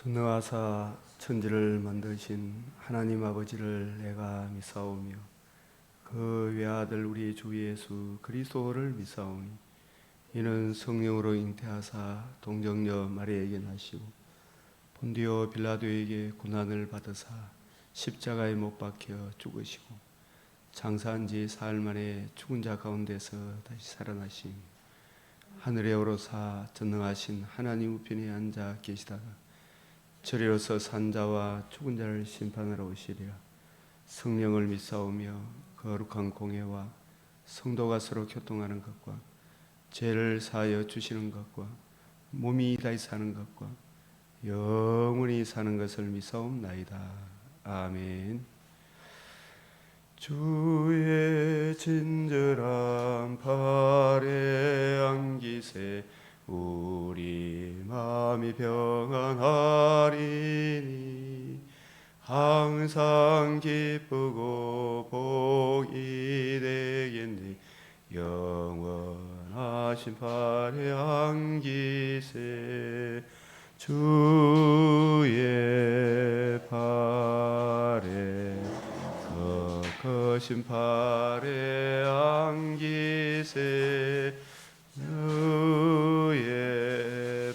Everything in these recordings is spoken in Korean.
전능하사 천지를 만드신 하나님 아버지를 내가 믿사오며 그 외아들 우리 주 예수 그리스도를 믿사오니 이는 성령으로 잉태하사 동정녀 마리아에게 나시고 본디오 빌라도에게 고난을 받으사 십자가에 못 박혀 죽으시고 장사한 지 사흘 만에 죽은 자 가운데서 다시 살아나시며 하늘에 오르사 전능하신 하나님 우편에 앉아 계시다가 저리로서 산자와 죽은 자를 심판하러 오시리라. 성령을 믿사오며 거룩한 공회와 성도가 서로 교통하는 것과 죄를 사하여 주시는 것과 몸이 다시 사는 것과 영원히 사는 것을 믿사옵나이다. 아멘. 주의 친절한 발에 안기세 우리 마음이 평안하리니 항상 기쁘고 복이 되겠네. 영원하신 발에 안기세 주의 발에 거신 발에 안기세 주의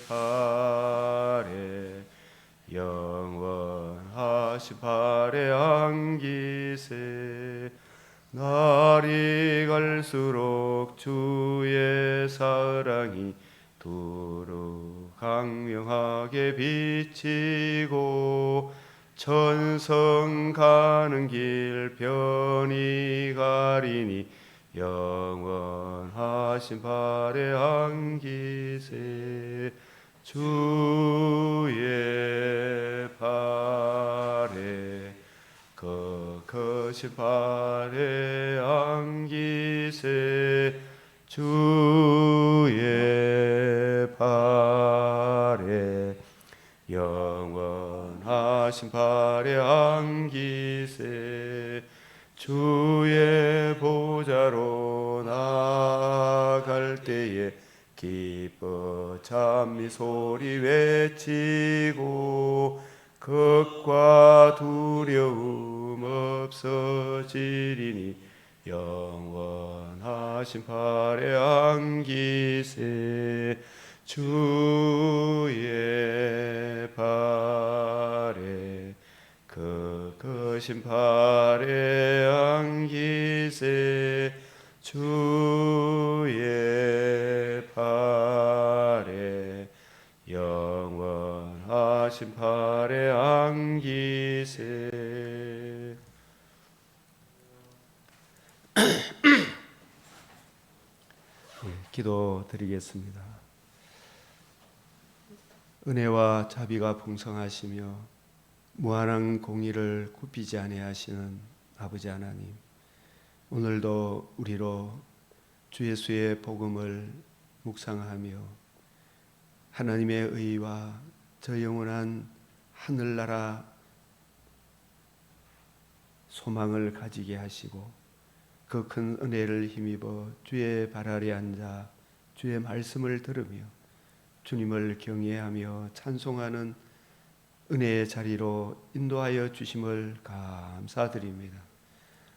발에 영원하신 발에 안기세 날이 갈수록 주의 사랑이 두루 강명하게 비치고 천성 가는 길 편히 가리니 영원하신 발에 안기세 주의 발에 거신 발에 안기세 주의 발에 영원하신 발에 안기세 주의 보좌로 나아갈 때에 기뻐 찬미 소리 외치고 걱과 두려움 없어지리니 영원하신 발에 안기세 주의 발에 거신 발에 안기세 주의 발에 영원하신 발에 안기세. 기도 드리겠습니다. 은혜와 자비가 풍성하시며 무한한 공의를 굽히지 아니하시는 아버지 하나님, 오늘도 우리로 주 예수의 복음을 묵상하며 하나님의 의와 저 영원한 하늘나라 소망을 가지게 하시고 그 큰 은혜를 힘입어 주의 발 아래 앉아 주의 말씀을 들으며 주님을 경외하며 찬송하는 은혜의 자리로 인도하여 주심을 감사드립니다.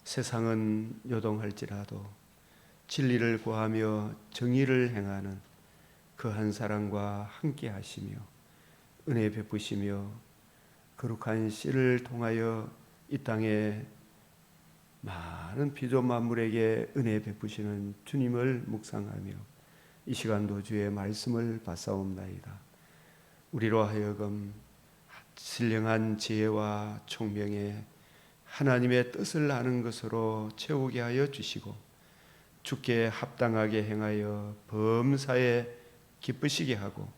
세상은 요동할지라도 진리를 구하며 정의를 행하는 그 한 사람과 함께 하시며 은혜 베푸시며 거룩한 씨를 통하여 이 땅에 많은 피조 만물에게 은혜 베푸시는 주님을 묵상하며 이 시간도 주의 말씀을 받사옵나이다. 우리로 하여금 신령한 지혜와 총명에 하나님의 뜻을 아는 것으로 채우게 하여 주시고 주께 합당하게 행하여 범사에 기쁘시게 하고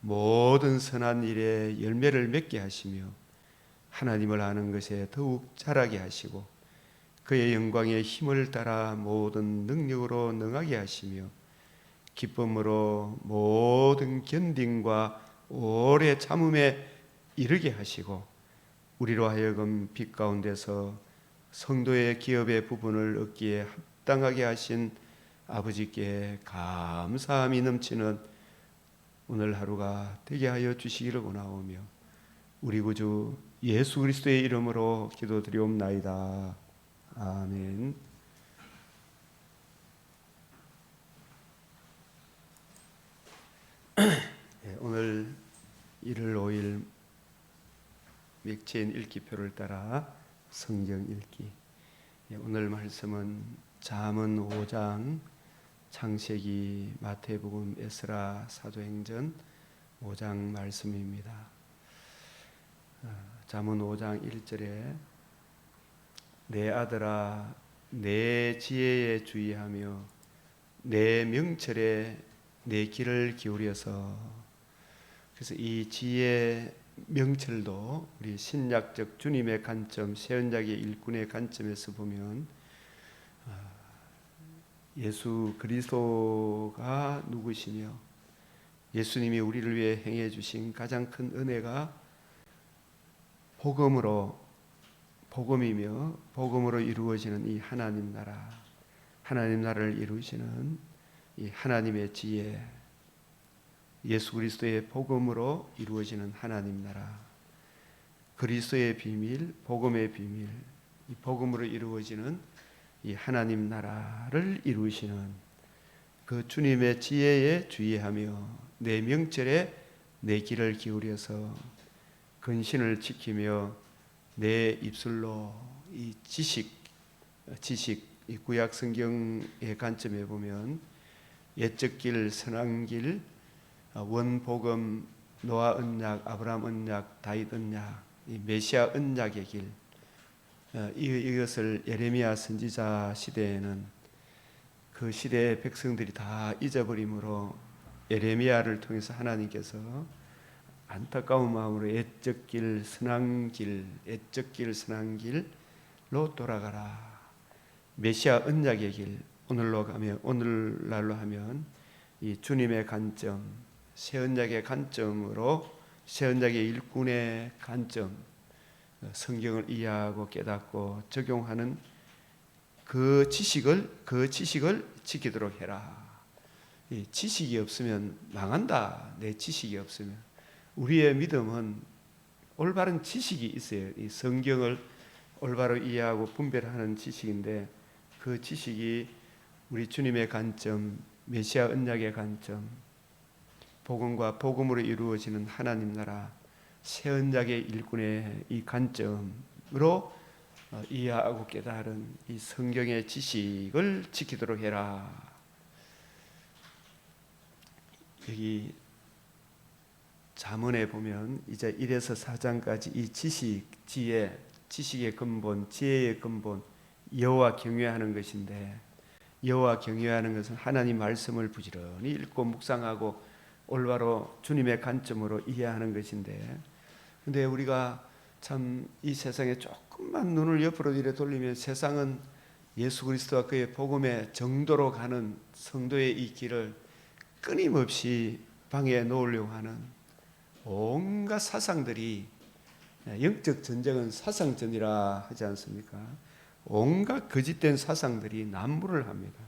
모든 선한 일에 열매를 맺게 하시며 하나님을 아는 것에 더욱 자라게 하시고 그의 영광의 힘을 따라 모든 능력으로 능하게 하시며 기쁨으로 모든 견딤과 오래 참음에 이르게 하시고 우리로 하여금 빛 가운데서 성도의 기업의 부분을 얻기에 합당하게 하신 아버지께 감사함이 넘치는 오늘 하루가 되게 하여 주시기를 원하오며 우리 구주 예수 그리스도의 이름으로 기도드리옵나이다. 아멘. 오늘 1월 5일 맥체인 읽기표를 따라 성경 읽기. 오늘 말씀은 잠언 5장, 창세기, 마태복음, 에스라, 사도행전 5장 말씀입니다. 잠언 5장 1절에 내 아들아 내 지혜에 주의하며 내 명철에 내 귀를 기울여서. 그래서 이 지혜 명철도 우리 신약적 주님의 관점, 새언약의 일꾼의 관점에서 보면 예수 그리스도가 누구시며 예수님이 우리를 위해 행해 주신 가장 큰 은혜가 복음이며 복음으로 이루어지는 이 하나님 나라를 이루시는 이 하나님의 지혜, 예수 그리스도의 복음으로 이루어지는 하나님 나라, 그리스도의 비밀, 복음의 비밀, 이 복음으로 이루어지는 이 하나님 나라를 이루시는 그 주님의 지혜에 주의하며 내 명철에 내 귀를 기울여서 근신을 지키며 내 입술로 이 지식, 이 구약 성경의 관점에 보면 옛적 길, 선한 길, 원복음, 노아 언약, 아브라함 언약, 다윗 언약, 이 메시아 언약의 길, 이것을 예레미야 선지자 시대에는 그 시대의 백성들이 다 잊어버림으로 예레미야를 통해서 하나님께서 안타까운 마음으로 옛적 길, 선한 선한 길로 돌아가라. 메시아 언약의 길, 오늘날로 하면 이 주님의 관점, 새 언약의 관점으로 새 언약의 일꾼의 관점, 성경을 이해하고 깨닫고 적용하는 그 지식을 지키도록 해라. 이 지식이 없으면 망한다. 내 지식이 없으면. 우리의 믿음은 올바른 지식이 있어요. 이 성경을 올바로 이해하고 분별하는 지식인데 그 지식이 우리 주님의 관점, 메시아 언약의 관점, 복음과 복음으로 이루어지는 하나님 나라, 새 언약의 일꾼의 이 관점으로 이해하고 깨달은 이 성경의 지식을 지키도록 해라. 여기 잠언에 보면 이제 1에서 4장까지 이 지식의 근본, 지혜의 근본, 여호와 경외하는 것인데, 여호와 경외하는 것은 하나님 말씀을 부지런히 읽고 묵상하고 올바로 주님의 관점으로 이해하는 것인데, 근데 우리가 참 이 세상에 조금만 눈을 옆으로 이래 돌리면 세상은 예수 그리스도와 그의 복음의 정도로 가는 성도의 이 길을 끊임없이 방해해 놓으려고 하는 온갖 사상들이, 영적 전쟁은 사상전이라 하지 않습니까? 온갖 거짓된 사상들이 난무를 합니다.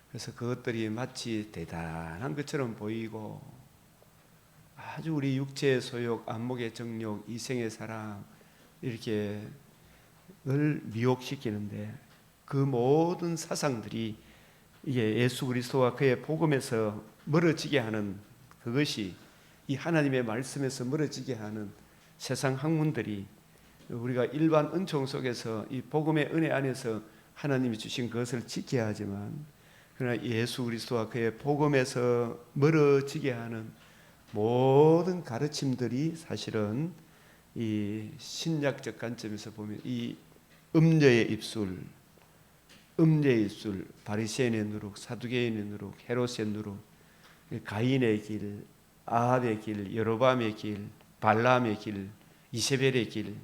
그래서 그것들이 마치 대단한 것처럼 보이고 아주 우리 육체의 소욕, 안목의 정욕, 이생의 사랑 이렇게 늘 미혹시키는데, 그 모든 사상들이 이게 예수 그리스도와 그의 복음에서 멀어지게 하는, 그것이 이 하나님의 말씀에서 멀어지게 하는 세상 학문들이, 우리가 일반 은총 속에서 이 복음의 은혜 안에서 하나님이 주신 그것을 지켜야 하지만, 그러나 예수 그리스도와 그의 복음에서 멀어지게 하는 모든 가르침들이 사실은 이 신약적 관점에서 보면 이 음녀의 입술, 바리새인의 누룩, 사두개인의 누룩, 헤롯의 누룩, 가인의 길, 아합의 길, 여로보암의 길, 발람의 길, 이세벨의 길,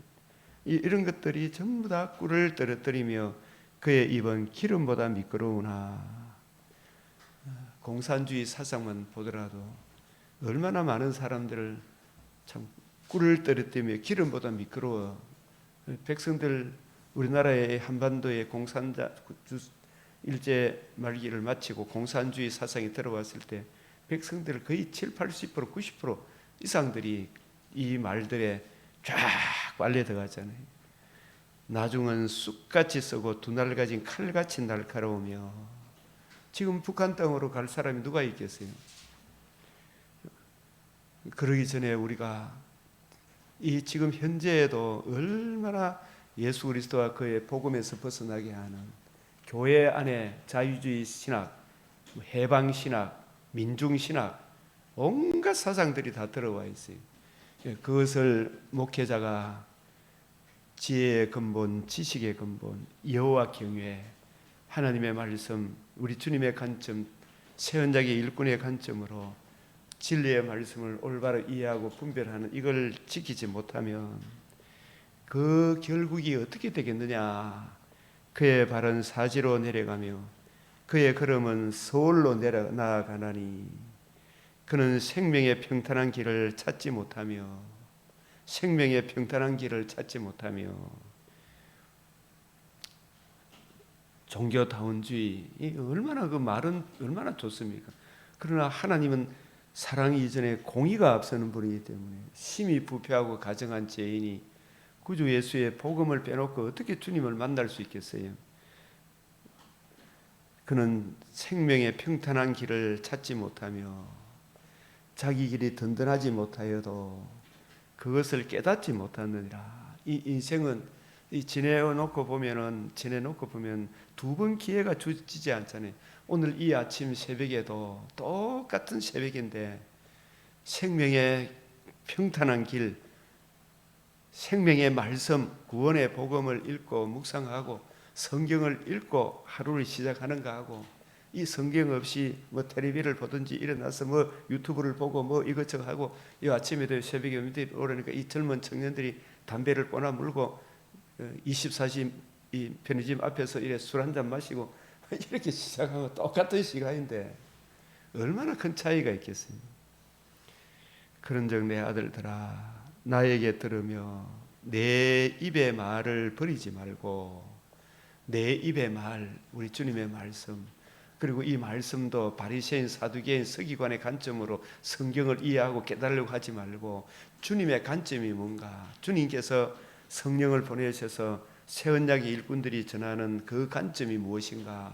이런 것들이 전부 다 꿀을 떨어뜨리며 그의 입은 기름보다 미끄러우나. 공산주의 사상만 보더라도 얼마나 많은 사람들을 참 꿀을 떨어뜨리며 기름보다 미끄러워. 백성들, 우리나라의 한반도의 일제 말기를 마치고 공산주의 사상이 들어왔을 때 백성들 거의 70, 80%, 90% 이상들이 이 말들에 쫙 빨려 들어가잖아요. 나중은 쑥같이 썩고 두날 가진 칼같이 날카로우며 지금 북한 땅으로 갈 사람이 누가 있겠어요? 그러기 전에 우리가 이 지금 현재에도 얼마나 예수 그리스도와 그의 복음에서 벗어나게 하는 교회 안에 자유주의 신학, 해방 신학, 민중 신학 온갖 사상들이 다 들어와 있어요. 그것을 목회자가 지혜의 근본, 지식의 근본, 여호와 경외, 하나님의 말씀, 우리 주님의 관점, 새 언약의 일꾼의 관점으로 진리의 말씀을 올바로 이해하고 분별하는 이걸 지키지 못하면 그 결국이 어떻게 되겠느냐. 그의 발은 사지로 내려가며 그의 걸음은 서울로 나아가나니 그는 생명의 평탄한 길을 찾지 못하며 생명의 평탄한 길을 찾지 못하며 종교다운주의 얼마나 그 말은 얼마나 좋습니까? 그러나 하나님은 사랑 이전에 공의가 앞서는 분이기 때문에 심히 부패하고 가정한 죄인이 구주 예수의 복음을 빼놓고 어떻게 주님을 만날 수 있겠어요? 그는 생명의 평탄한 길을 찾지 못하며 자기 길이 든든하지 못하여도 그것을 깨닫지 못하느니라. 이 인생은 지내놓고 보면 두 번 기회가 주어지지 않잖아요. 오늘 이 아침 새벽에도 똑같은 새벽인데 생명의 평탄한 길, 생명의 말씀, 구원의 복음을 읽고 묵상하고 성경을 읽고 하루를 시작하는가 하고 이 성경 없이 뭐 텔레비를 보든지 일어나서 뭐 유튜브를 보고 뭐 이것저것 하고 이 아침에도 새벽에 오르니까 이 젊은 청년들이 담배를 꼬나 물고 24시 이 편의점 앞에서 이래 술 한잔 마시고 이렇게 시작하고 똑같은 시간인데 얼마나 큰 차이가 있겠어요. 그런즉 내 아들들아 나에게 들으며 내 입의 말을 버리지 말고 내 입의 말, 우리 주님의 말씀, 그리고 이 말씀도 바리새인 사두개인 서기관의 관점으로 성경을 이해하고 깨달으려고 하지 말고 주님의 관점이 뭔가, 주님께서 성령을 보내셔서 새 언약의 일꾼들이 전하는 그 관점이 무엇인가.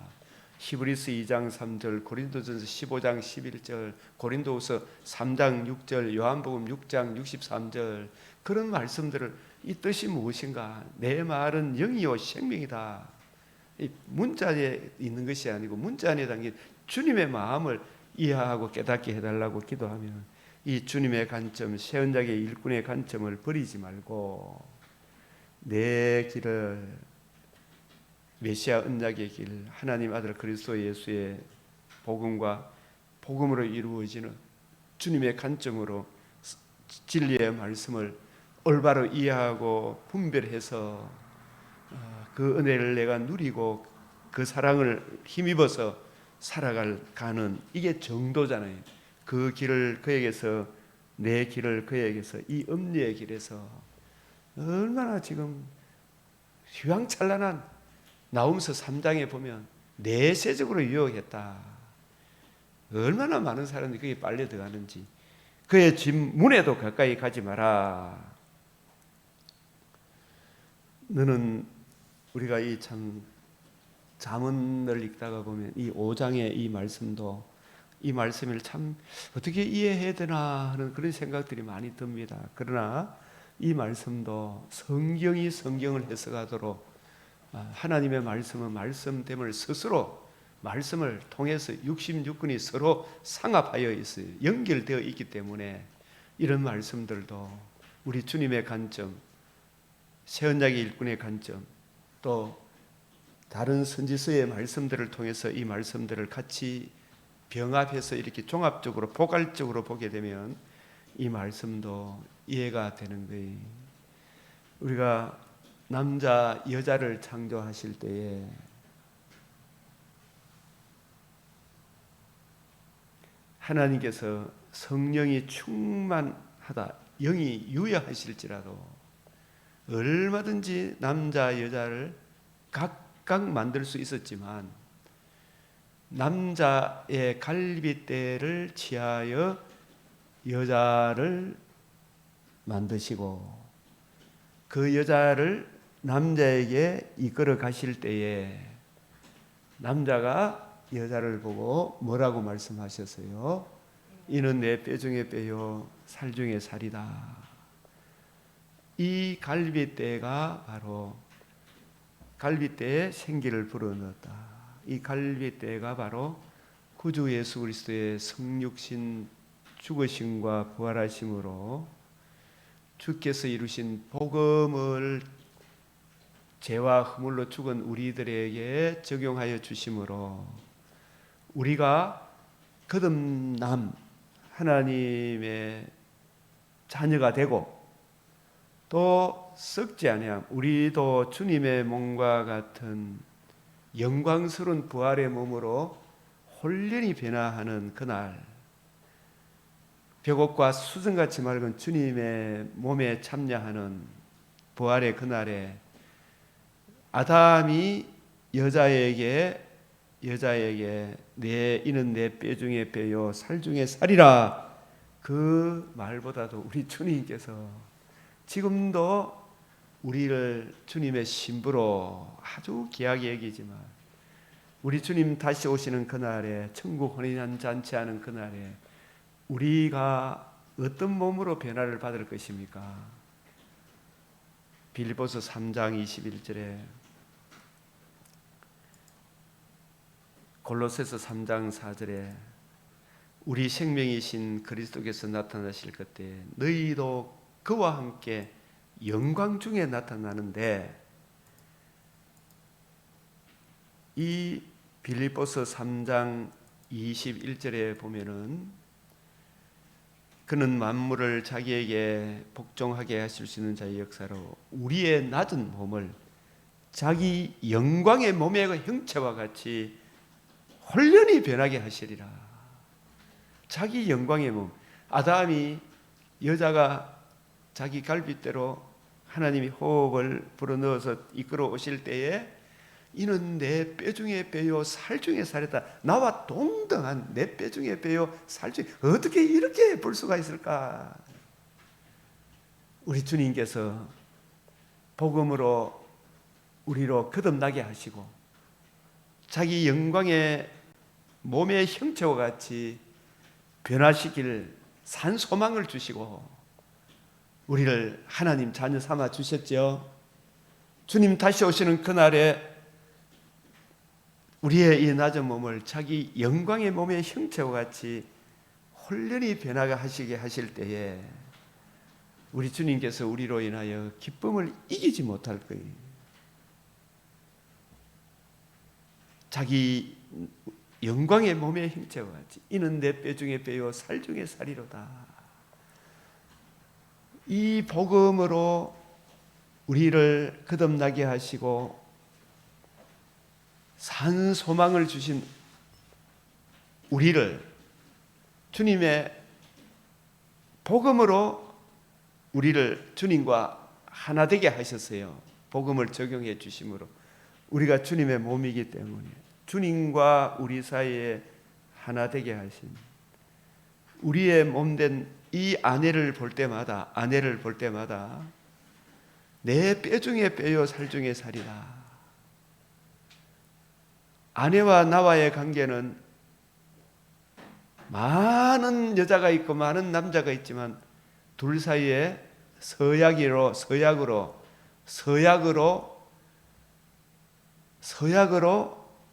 히브리서 2장 3절, 고린도전서 15장 11절, 고린도후서 3장 6절, 요한복음 6장 63절 그런 말씀들을 이 뜻이 무엇인가. 내 말은 영이요 생명이다. 이 문자에 있는 것이 아니고 문자 안에 담긴 주님의 마음을 이해하고 깨닫게 해달라고 기도하면 이 주님의 관점, 새 언약의 일꾼의 관점을 버리지 말고 내 길을 메시아 언약의 길, 하나님 아들 그리스도 예수의 복음과 복음으로 이루어지는 주님의 관점으로 진리의 말씀을 올바로 이해하고 분별해서 그 은혜를 내가 누리고 그 사랑을 힘입어서 살아가는 이게 정도잖아요. 그 길을 그에게서, 내 길을 그에게서, 이 엄리의 길에서 얼마나 지금 휘황찬란한 나홈서 3장에 보면 내세적으로 유혹했다. 얼마나 많은 사람들이 거기에 빨려 들어가는지. 그의 집 문에도 가까이 가지 마라. 너는 우리가 이 참 잠언을 읽다가 보면 이 5장의 이 말씀도 이 말씀을 참 어떻게 이해해야 되나 하는 그런 생각들이 많이 듭니다. 그러나 이 말씀도 성경이 성경을 해석하도록 하나님의 말씀은 말씀됨을 스스로 말씀을 통해서 66권이 서로 상합하여 있어요. 연결되어 있기 때문에 이런 말씀들도 우리 주님의 관점, 새 언약의 일꾼의 관점, 또 다른 선지서의 말씀들을 통해서 이 말씀들을 같이 병합해서 이렇게 종합적으로 포괄적으로 보게 되면 이 말씀도 이해가 되는 거예요. 우리가 남자 여자를 창조하실 때에 하나님께서 성령이 충만하다, 영이 유효하실지라도 얼마든지 남자 여자를 각각 만들 수 있었지만 남자의 갈빗대를 취하여 여자를 만드시고 그 여자를 남자에게 이끌어 가실 때에 남자가 여자를 보고 뭐라고 말씀하셨어요? 이는 내 뼈 중에 뼈요 살 중에 살이다. 이 갈빗대가 바로 갈빗대에 생기를 불어넣었다. 이 갈빗대가 바로 구주 예수 그리스도의 성육신 죽으심과 부활하심으로 주께서 이루신 복음을 죄와 허물로 죽은 우리들에게 적용하여 주심으로 우리가 거듭남 하나님의 자녀가 되고 또 썩지 아니함 우리도 주님의 몸과 같은 영광스러운 부활의 몸으로 홀련히 변화하는 그날, 벽옥과 수정같이 맑은 주님의 몸에 참여하는 부활의 그날에 아담이 여자에게 이는 내 뼈 중에 뼈요 살 중에 살이라 그 말보다도 우리 주님께서 지금도 우리를 주님의 신부로 아주 귀하게 여기지만 우리 주님 다시 오시는 그날에 천국 혼인한 잔치하는 그날에 우리가 어떤 몸으로 변화를 받을 것입니까? 빌립보서 3장 21절에 골로새서 3장 4절에 우리 생명이신 그리스도께서 나타나실 그때 너희도 그와 함께 영광 중에 나타나는데 이 빌립보서 3장 21절에 보면은 그는 만물을 자기에게 복종하게 하실 수 있는 자의 역사로 우리의 낮은 몸을 자기 영광의 몸의 형체와 같이 홀련히 변하게 하시리라. 자기 영광의 몸. 아담이 여자가 자기 갈빗대로 하나님이 호흡을 불어넣어서 이끌어 오실 때에 이는 내 뼈 중에 뼈요 살 중에 살이다. 나와 동등한 내 뼈 중에 뼈요 살 중에 어떻게 이렇게 볼 수가 있을까? 우리 주님께서 복음으로 우리로 거듭나게 하시고 자기 영광의 몸의 형체와 같이 변화시킬 산 소망을 주시고 우리를 하나님 자녀 삼아 주셨죠. 주님 다시 오시는 그날에 우리의 이 낮은 몸을 자기 영광의 몸의 형체와 같이 홀련히 변화하시게 하실 때에 우리 주님께서 우리로 인하여 기쁨을 이기지 못할 거예요. 자기 영광의 몸의 형체와 같이 이는 내 뼈 중에 뼈요 살 중에 살이로다. 이 복음으로 우리를 거듭나게 하시고 산 소망을 주신 우리를 주님의 복음으로 우리를 주님과 하나 되게 하셨어요. 복음을 적용해 주심으로 우리가 주님의 몸이기 때문에 주님과 우리 사이에 하나 되게 하신 우리의 몸된 이 아내를 볼 때마다 내 뼈 중에 뼈요 살 중에 살이다. 아내와 나와의 관계는 많은 여자가 있고 많은 남자가 있지만 둘 사이에 서약으로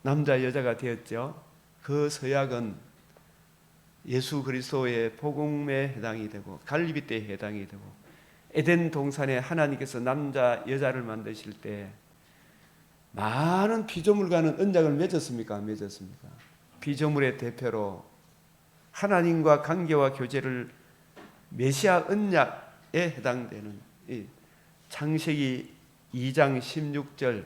남자 여자가 되었죠. 그 서약은 예수 그리스도의 복음에 해당이 되고 갈빗대에 해당이 되고 에덴 동산에 하나님께서 남자 여자를 만드실 때 많은 피조물과는 언약을 맺었습니까? 안 맺었습니까? 피조물의 대표로 하나님과 관계와 교제를 메시아 언약에 해당되는 이 창세기 2장 16절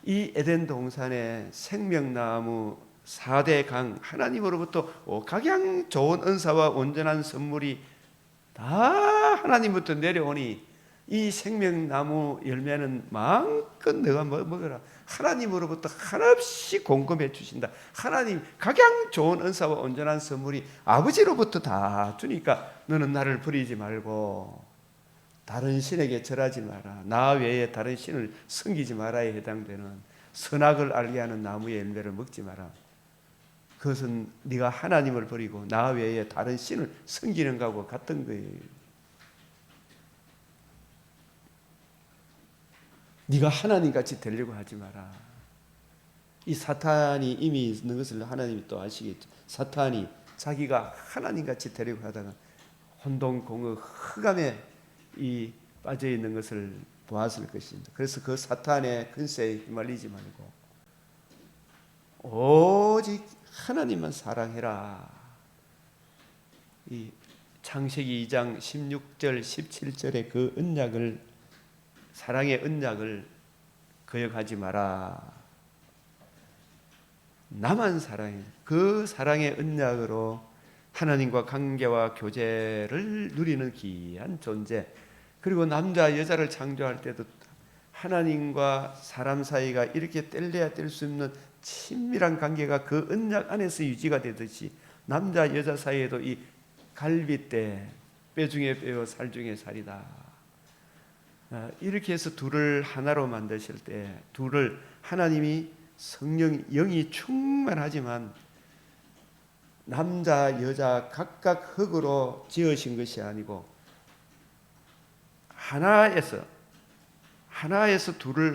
이 에덴 동산의 생명나무 4대 강 하나님으로부터 각양 좋은 은사와 온전한 선물이 다 하나님부터 내려오니 이 생명나무 열매는 마음껏 너가 먹어라. 하나님으로부터 한없이 공급해 주신다. 하나님 각양 좋은 은사와 온전한 선물이 아버지로부터 다 주니까 너는 나를 버리지 말고 다른 신에게 절하지 마라. 나 외에 다른 신을 섬기지 마라에 해당되는 선악을 알게 하는 나무의 열매를 먹지 마라. 그것은 네가 하나님을 버리고 나 외에 다른 신을 섬기는 것과 같은 거예요. 네가 하나님같이 되려고 하지 마라. 이 사탄이 이미 있는 것을 하나님이 또 아시겠죠. 사탄이 자기가 하나님같이 되려고 하다가 혼동공허 흑암에 빠져 있는 것을 보았을 것입니다. 그래서 그 사탄의 근세에 휘말리지 말고 오직 하나님만 사랑해라. 이 창세기 2장 16절 17절의 그 언약을, 사랑의 언약을 거역하지 마라. 나만 사랑해. 그 사랑의 언약으로 하나님과 관계와 교제를 누리는 귀한 존재. 그리고 남자 여자를 창조할 때도 하나님과 사람 사이가 이렇게 뗄래야 뗄 수 없는 친밀한 관계가 그 언약 안에서 유지가 되듯이 남자 여자 사이에도 이 갈빗대, 뼈 중에 뼈요 살 중에 살이다. 이렇게 해서 둘을 하나로 만드실 때 둘을 하나님이 성령 영이 충만하지만 남자 여자 각각 흙으로 지으신 것이 아니고 하나에서 둘을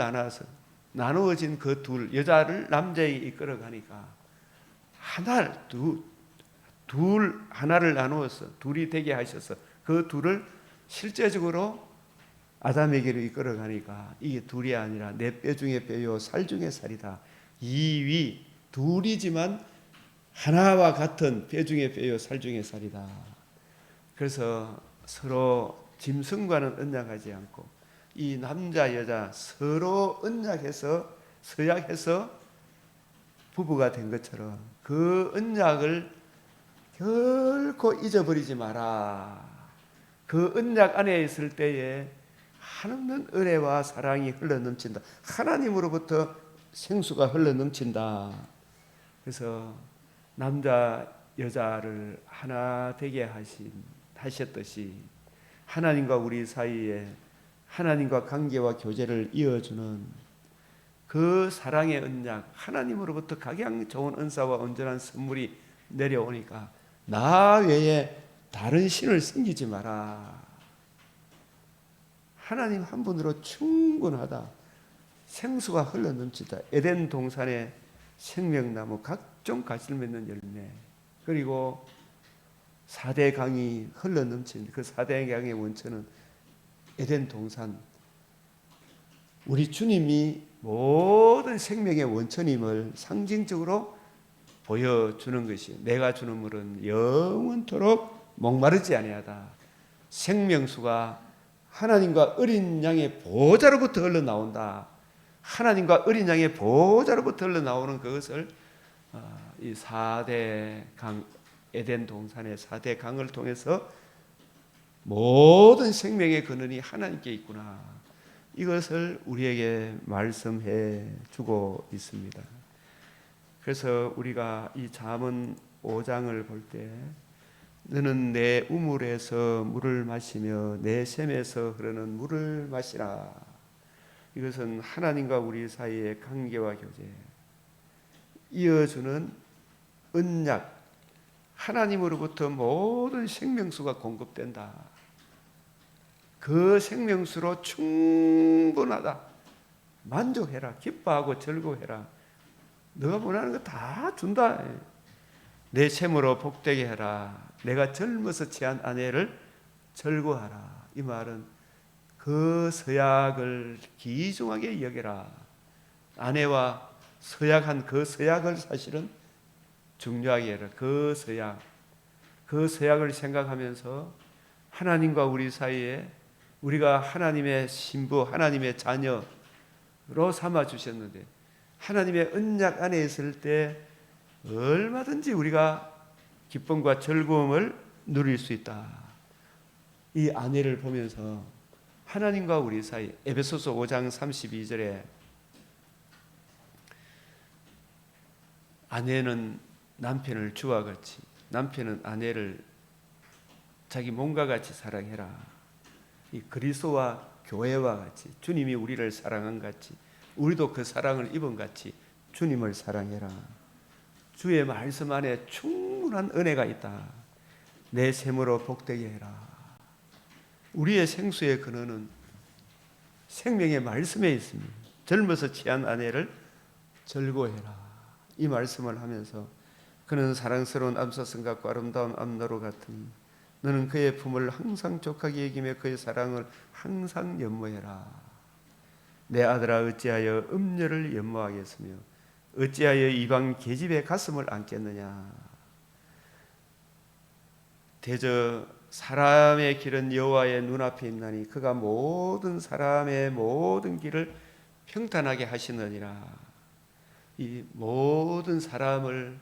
나누어진 그 둘, 여자를 남자에게 이끌어 가니까 하나를 나누어서 둘이 되게 하셔서 그 둘을 실제적으로 아담에게로 이끌어 가니까 이게 둘이 아니라 내 뼈 중에 뼈요 살 중에 살이다. 이위 둘이지만 하나와 같은 뼈 중에 뼈요 살 중에 살이다. 그래서 서로 짐승과는 언약하지 않고 이 남자 여자 서로 언약해서 서약해서 부부가 된 것처럼 그 언약을 결코 잊어버리지 마라. 그 언약 안에 있을 때에 한없는 은혜와 사랑이 흘러넘친다. 하나님으로부터 생수가 흘러넘친다. 그래서 남자 여자를 하나 되게 하셨듯이 하나님과 우리 사이에 하나님과 관계와 교제를 이어주는 그 사랑의 언약, 하나님으로부터 각양 좋은 은사와 온전한 선물이 내려오니까 나 외에 다른 신을 섬기지 마라. 하나님 한 분으로 충분하다. 생수가 흘러넘치다. 에덴 동산의 생명나무, 각종 가시를 맺는 열매, 그리고 4대 강이 흘러넘친 그 4대 강의 원천은 에덴 동산, 우리 주님이 모든 생명의 원천임을 상징적으로 보여주는 것이, 내가 주는 물은 영원토록 목마르지 아니하다. 생명수가 하나님과 어린 양의 보좌로부터 흘러나온다. 하나님과 어린 양의 보좌로부터 흘러나오는 그것을 이 4대 강, 에덴 동산의 4대 강을 통해서 모든 생명의 근원이 하나님께 있구나. 이것을 우리에게 말씀해 주고 있습니다. 그래서 우리가 이 잠언 5장을 볼 때 너는 내 우물에서 물을 마시며 내 샘에서 흐르는 물을 마시라. 이것은 하나님과 우리 사이의 관계와 교제, 이어주는 언약, 하나님으로부터 모든 생명수가 공급된다. 그 생명수로 충분하다. 만족해라. 기뻐하고 즐거워해라. 너가 원하는 거 다 준다. 내 샘으로 복되게 해라. 내가 젊어서 취한 아내를 즐거워하라. 이 말은 그 서약을 귀중하게 여겨라. 아내와 서약한 그 서약을 사실은 중요하게 해라. 그 서약을 생각하면서 하나님과 우리 사이에 우리가 하나님의 신부, 하나님의 자녀로 삼아 주셨는데 하나님의 언약 안에 있을 때 얼마든지 우리가 기쁨과 즐거움을 누릴 수 있다. 이 아내를 보면서 하나님과 우리 사이, 에베소서 5장 32절에 아내는 남편을 주와 같이, 남편은 아내를 자기 몸과 같이 사랑해라. 이 그리스도와 교회와 같이 주님이 우리를 사랑한 같이 우리도 그 사랑을 입은 같이 주님을 사랑해라. 주의 말씀 안에 충분한 은혜가 있다. 내 샘으로 복되게 해라. 우리의 생수의 근원은 생명의 말씀에 있습니다. 젊어서 취한 아내를 절고해라. 이 말씀을 하면서 그는 사랑스러운 암사슴 같고 아름다운 암나루 같으니 너는 그의 품을 항상 족하게 여기며 그의 사랑을 항상 연모해라. 내 아들아 어찌하여 음녀를 연모하겠으며 어찌하여 이방 계집의 가슴을 안겠느냐. 대저 사람의 길은 여호와의 눈앞에 있나니 그가 모든 사람의 모든 길을 평탄하게 하시느니라. 이 모든 사람을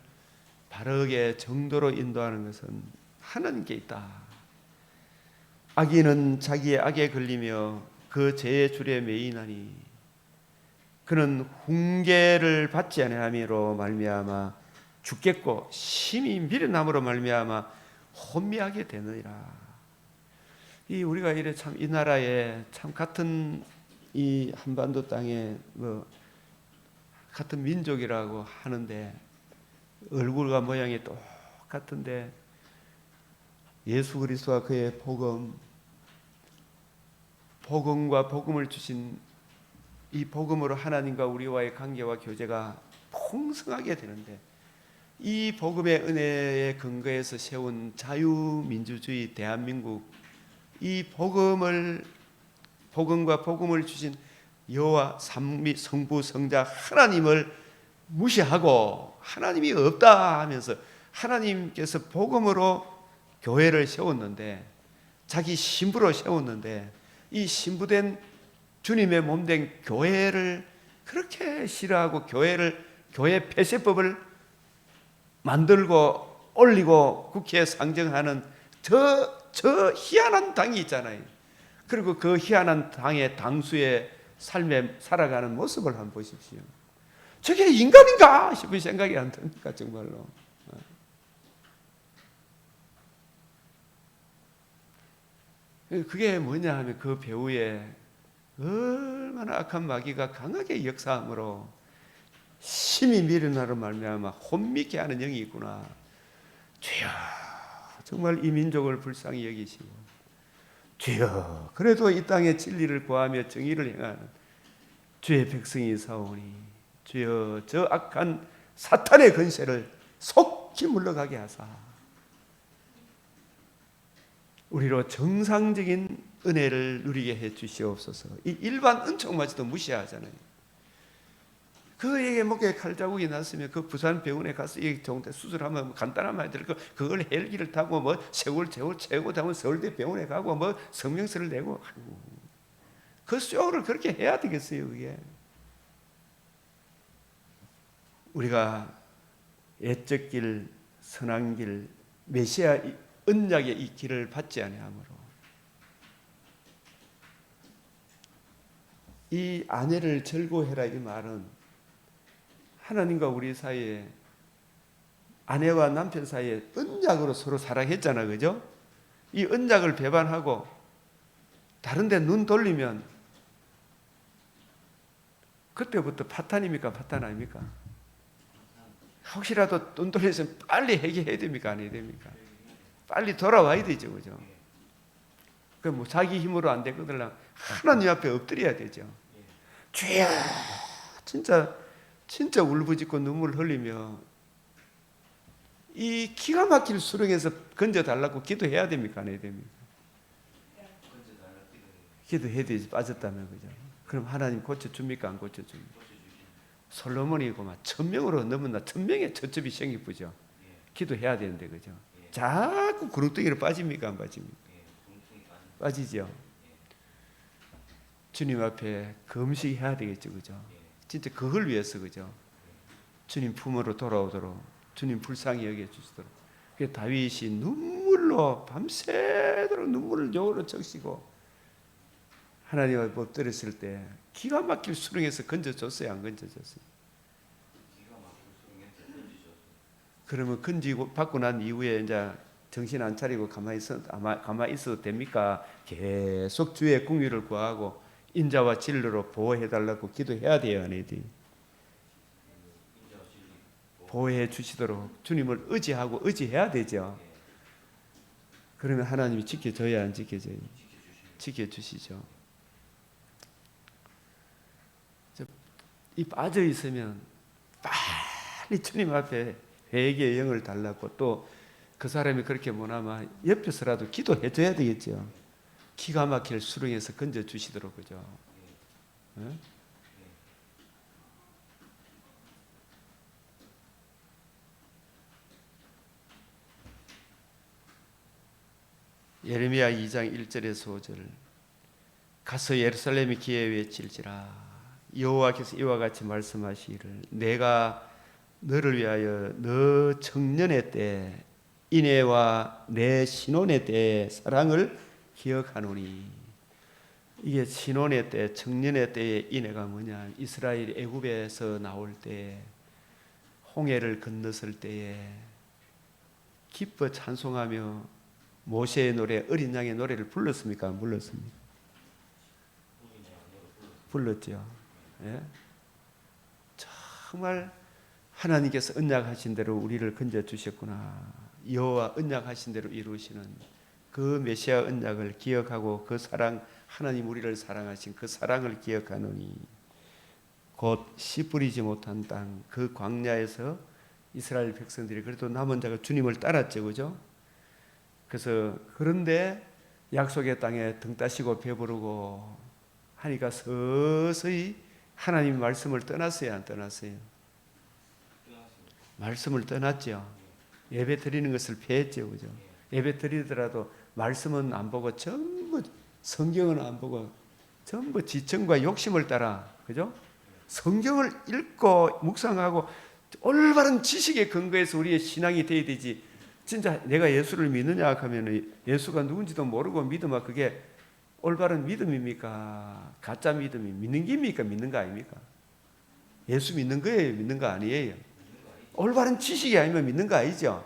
바르게 정도로 인도하는 것은 하나님께 있다. 악인은 자기의 악에 걸리며 그 죄의 줄에 매이나니 그는 훈계를 받지 아니함으로 말미암아 죽겠고 심히 미련함으로 말미암아 혼미하게 되느니라. 이 우리가 이래 참 이 나라에 참 같은 이 한반도 땅에 뭐 같은 민족이라고 하는데 얼굴과 모양이 똑같은데 예수 그리스도와 그의 복음과 복음을 주신 이 복음으로 하나님과 우리와의 관계와 교제가 풍성하게 되는데 이 복음의 은혜에 근거해서 세운 자유민주주의 대한민국 이 복음과 복음을 주신 여호와 삼위 성부 성자 하나님을 무시하고 하나님이 없다 하면서 하나님께서 복음으로 교회를 세웠는데 자기 신부로 세웠는데 이 신부된 주님의 몸된 교회를 그렇게 싫어하고 교회 폐쇄법을 만들고 올리고 국회에 상정하는 저 희한한 당이 있잖아요. 그리고 그 희한한 당의 당수의 삶에 살아가는 모습을 한번 보십시오. 저게 인간인가 싶은 생각이 안 듭니까 정말로. 그게 뭐냐 하면 그 배후에 얼마나 악한 마귀가 강하게 역사함으로 심히 미련하로 말미암아 혼미케 하는 영이 있구나. 주여 정말 이 민족을 불쌍히 여기시고 주여 그래도 이 땅에 진리를 구하며 정의를 행하는 주의 백성이 사오니 주여 저 악한 사탄의 권세를 속히 물러가게 하사 우리로 정상적인 은혜를 누리게 해 주시옵소서. 이 일반 은총마저도 무시하잖아요. 그에게 목에 칼자국이 났으면 그 부산 병원에 가서 이 정도 수술하면 간단한 말들 그걸 헬기를 타고 뭐 세월 채우고 다면 서울대 병원에 가고 뭐 성명서를 내고 그 쇼를 그렇게 해야 되겠어요. 그게 우리가 애적 길, 선한 길, 메시아 언약의 이 길을 받지 아니하므로 이 아내를 절고해라 이 말은 하나님과 우리 사이에 아내와 남편 사이에 언약으로 서로 사랑했잖아, 그죠? 이 언약을 배반하고 다른 데 눈 돌리면 그때부터 파탄입니까? 파탄 아닙니까? 혹시라도 눈 돌리면 빨리 해결해야 됩니까? 안 해야 됩니까? 빨리 돌아와야 되죠, 그죠? 그 뭐 자기 힘으로 안 되거든 하나님 앞에 엎드려야 되죠. 주여, 진짜 울부짖고 눈물 흘리며 이 기가 막힐 수렁에서 건져달라고 기도해야 됩니까? 안 해야 됩니까? 기도해야 되지, 빠졌다면, 그죠? 그럼 하나님 고쳐줍니까? 안 고쳐줍니까? 솔로몬이고 막 1000명으로 넘었나 1000명의 처첩이 생기쁘죠. 기도해야 되는데, 그죠? 자꾸 구렁텅이로 빠집니까? 안 빠집니까? 빠지죠. 주님 앞에 금식해야 되겠죠, 그죠? 진짜 그걸 위해서, 그죠? 주님 품으로 돌아오도록 주님 불쌍히 여겨주시도록. 그 다윗이 눈물로 밤새도록 눈물을 용으로 적시고 하나님 앞에 엎드렸을 때 기가 막힐 수렁에서 건져줬어요, 안 건져줬어요? 그러면 건지고 받고 난 이후에 이제 정신 안 차리고 가만히 있어도 됩니까? 계속 주의 궁유를 구하고 인자와 진리로 보호해달라고 기도해야 돼요. 너희들이 보호해 주시도록 주님을 의지하고 의지해야 되죠. 그러면 하나님이 지켜줘야 안 지켜져요? 지켜주시죠. 이 빠져 있으면 빨리 주님 앞에 회개의 영을 달라고, 또 그 사람이 그렇게 못하면 옆에서라도 기도해 줘야 되겠죠. 기가 막힐 수렁에서 건져 주시도록, 그죠? 네? 예레미야 2장 1절에서 5절. 가서 예루살렘의 기에 외칠지라. 여호와께서 이와 같이 말씀하시기를 내가 너를 위하여 너 청년의 때 인애와 내 신혼의 때의 사랑을 기억하노니. 이게 신혼의 때, 청년의 때의 인애가 뭐냐? 이스라엘이 애굽에서 나올 때, 홍해를 건넜을 때에 기뻐 찬송하며 모세의 노래, 어린 양의 노래를 불렀습니까? 안 불렀습니까? 불렀죠. 예? 정말 하나님께서 언약하신 대로 우리를 건져 주셨구나. 여호와 언약하신 대로 이루시는 그 메시아 언약을 기억하고 그 사랑, 하나님 우리를 사랑하신 그 사랑을 기억하노니 곧 씨 뿌리지 못한 땅, 그 광야에서 이스라엘 백성들이 그래도 남은 자가 주님을 따랐죠, 그죠? 그래서 그런데 약속의 땅에 등 따시고 배부르고 하니까 서서히 하나님 말씀을 떠났어요, 안 떠났어요? 말씀을 떠났죠. 예배 드리는 것을 피했죠, 그죠? 예배 드리더라도 말씀은 안 보고 전부 성경은 안 보고 전부 지청과 욕심을 따라, 그죠? 성경을 읽고 묵상하고 올바른 지식에 근거해서 우리의 신앙이 돼야 되지. 진짜 내가 예수를 믿느냐 하면 예수가 누군지도 모르고 믿으면 그게 올바른 믿음입니까? 가짜 믿음이 믿는 게입니까? 믿는 거 아닙니까? 예수 믿는 거예요? 믿는 거 아니에요? 올바른 지식이 아니면 믿는 거 아니죠?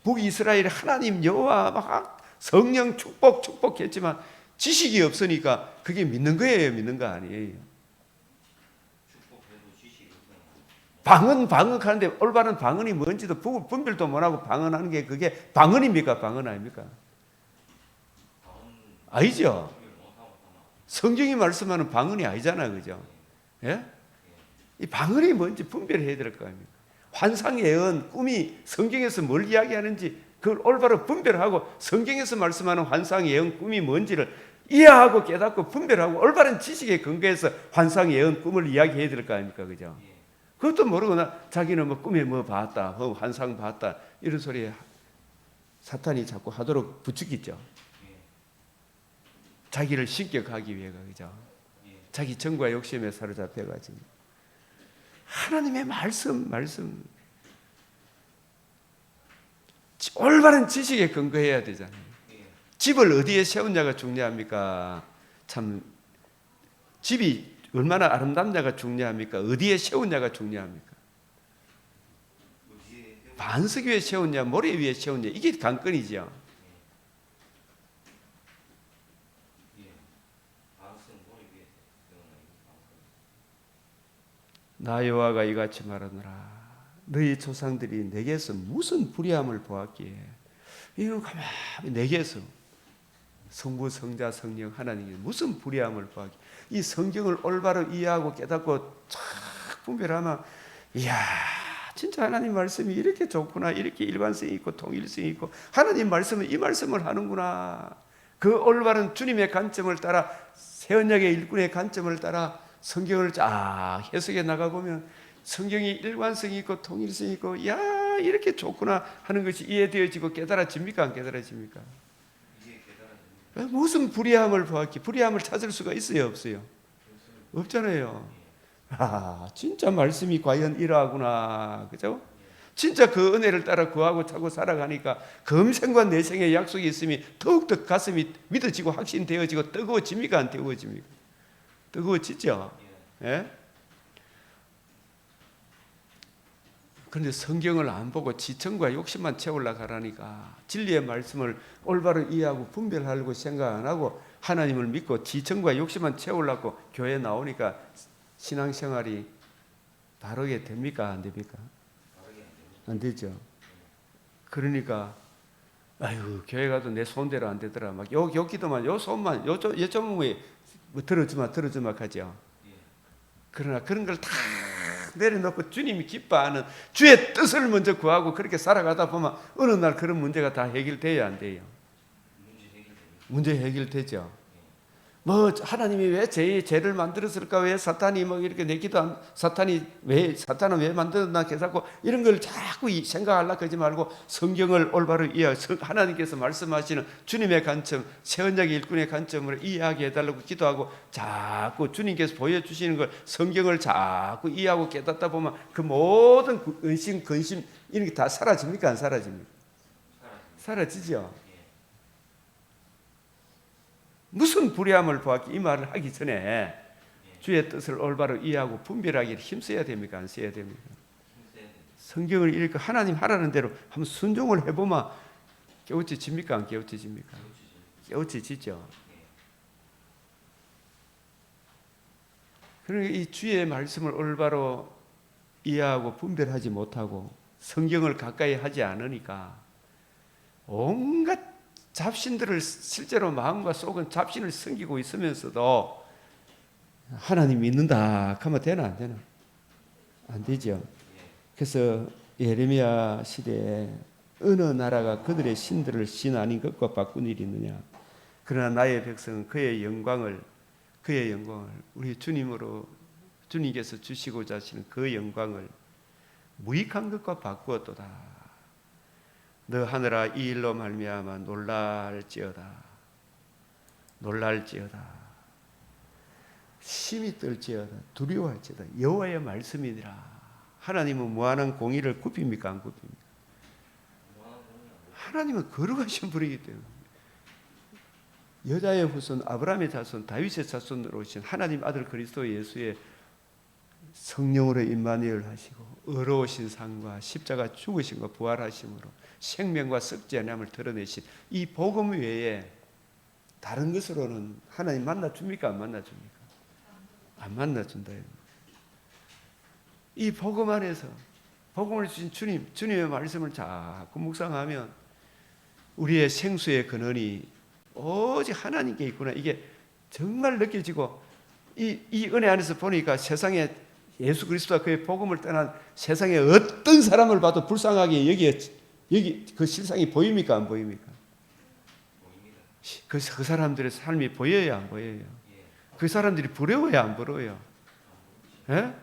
북이스라엘 하나님 여호와 막 성령 축복했지만 지식이 없으니까 그게 믿는 거예요? 믿는 거 아니에요? 방언하는데 올바른 방언이 뭔지도 분별도 못하고 방언하는 게 그게 방언입니까? 방언 아닙니까? 아니죠? 성경이 말씀하는 방언이 아니잖아, 그죠? 예? 이 방언이 뭔지 분별해야 될 거 아닙니까? 환상, 예언, 꿈이 성경에서 뭘 이야기하는지 그걸 올바로 분별하고 성경에서 말씀하는 환상, 예언, 꿈이 뭔지를 이해하고 깨닫고 분별하고 올바른 지식에 근거해서 환상, 예언, 꿈을 이야기해야 될 거 아닙니까? 그죠? 그것도 모르거나 자기는 뭐 꿈에 뭐 봤다, 환상 봤다 이런 소리 사탄이 자꾸 하도록 부추기죠. 자기를 신격하기 위해가, 그죠? 자기 정과 욕심에 사로잡혀가지고 하나님의 말씀 올바른 지식에 근거해야 되잖아요. 집을 어디에 세우냐가 중요합니까? 참 집이 얼마나 아름답냐가 중요합니까? 어디에 세우냐가 중요합니까? 반석 위에 세우냐 모래 위에 세우냐 이게 관건이죠. 나 여호와가 이같이 말하노라. 너희 조상들이 내게서 무슨 불의함을 보았기에. 이거 가만히 내게서 성부 성자 성령 하나님이 무슨 불의함을 보았기에. 이 성경을 올바로 이해하고 깨닫고 쫙 분별하면 이야 진짜 하나님 말씀이 이렇게 좋구나, 이렇게 일관성이 있고 통일성이 있고 하나님 말씀은 이 말씀을 하는구나. 그 올바른 주님의 관점을 따라 새언약의 일꾼의 관점을 따라 성경을 쫙 해석해 나가보면 성경이 일관성이 있고 통일성이 있고 야 이렇게 좋구나 하는 것이 이해되어지고 깨달아집니까? 안 깨달아집니까? 무슨 불의함을 보았기? 불의함을 찾을 수가 있어요? 없어요? 없잖아요. 아 진짜 말씀이 과연 이러하구나, 그죠? 진짜 그 은혜를 따라 구하고 차고 살아가니까 금생과 내생의 약속이 있음이 더욱더 가슴이 믿어지고 확신되어지고 뜨거워집니까? 안 뜨거워집니까? 뜨거워지죠. 예? 그런데 성경을 안 보고 지청과 욕심만 채우려고 하라니까, 진리의 말씀을 올바로 이해하고 분별하려고 생각 안 하고 하나님을 믿고 지청과 욕심만 채우려고 교회 나오니까 신앙생활이 바르게 됩니까? 안 됩니까? 안 되죠. 그러니까 아유, 교회 가도 내 손대로 안 되더라. 막 요 기도만, 요 손만, 요점은 뭐 들어주마 하죠. 그러나 그런 걸 다 내려놓고 주님이 기뻐하는 주의 뜻을 먼저 구하고 그렇게 살아가다 보면 어느 날 그런 문제가 다 해결돼야 안 돼요. 문제 해결되죠. 뭐 하나님이 왜 죄를 만들었을까? 왜 사탄이 뭐 이렇게 내기도 사탄은 왜 만들었나 계산고 이런 걸 자꾸 생각하려고 하지 말고 성경을 올바로 이해하고 하나님께서 말씀하시는 주님의 관점, 새언약의 일꾼의 관점으로 이해하게 해달라고 기도하고 자꾸 주님께서 보여주시는 걸 성경을 자꾸 이해하고 깨닫다 보면 그 모든 근심 이런 게 다 사라집니까? 안 사라집니까? 사라지죠. 무슨 불의함을 보았기 이 말을 하기 전에 주의 뜻을 올바로 이해하고 분별하기를 힘써야 됩니까? 안 써야 됩니까? 성경을 읽고 하나님 하라는 대로 한번 순종을 해보면 깨우쳐집니까? 안 깨우쳐집니까? 깨우쳐지죠. 그러니까 이 주의 말씀을 올바로 이해하고 분별하지 못하고 성경을 가까이 하지 않으니까 온갖 잡신들을 실제로 마음과 속은 잡신을 섬기고 있으면서도 하나님 믿는다 하면 되나 안 되나? 안 되죠. 그래서 예레미야 시대에 어느 나라가 그들의 신들을 신 아닌 것과 바꾼 일이 있느냐? 그러나 나의 백성은 그의 영광을 우리 주님께서 주시고자 하시는 그 영광을 무익한 것과 바꾸었도다. 너 하늘아 이 일로 말미암아 놀랄지어다. 심히 떨지어다. 두려워할지어다. 여호와의 말씀이니라. 하나님은 무한한 공의를 굽힙니까? 안 굽힙니까? 하나님은 거룩하신 분이기 때문에 여자의 후손 아브라함의 자손 다윗의 자손으로 오신 하나님 아들 그리스도 예수의 성령으로 임마누엘 하시고 의로우신 상과 십자가 죽으심과 부활하심으로 생명과 썩지 아니함을 드러내신 이 복음 외에 다른 것으로는 하나님 만나줍니까? 안 만나줍니까? 안 만나준다. 이 복음 안에서 복음을 주신 주님의 말씀을 자꾸 묵상하면 우리의 생수의 근원이 오직 하나님께 있구나. 이게 정말 느껴지고 이 은혜 안에서 보니까 세상에 예수 그리스도와 그의 복음을 떠난 세상에 어떤 사람을 봐도 불쌍하게 여기 그 실상이 보입니까? 안 보입니까? 그 사람들의 삶이 보여요? 안 보여요? 그 사람들이 부러워요? 안 부러워요? 예?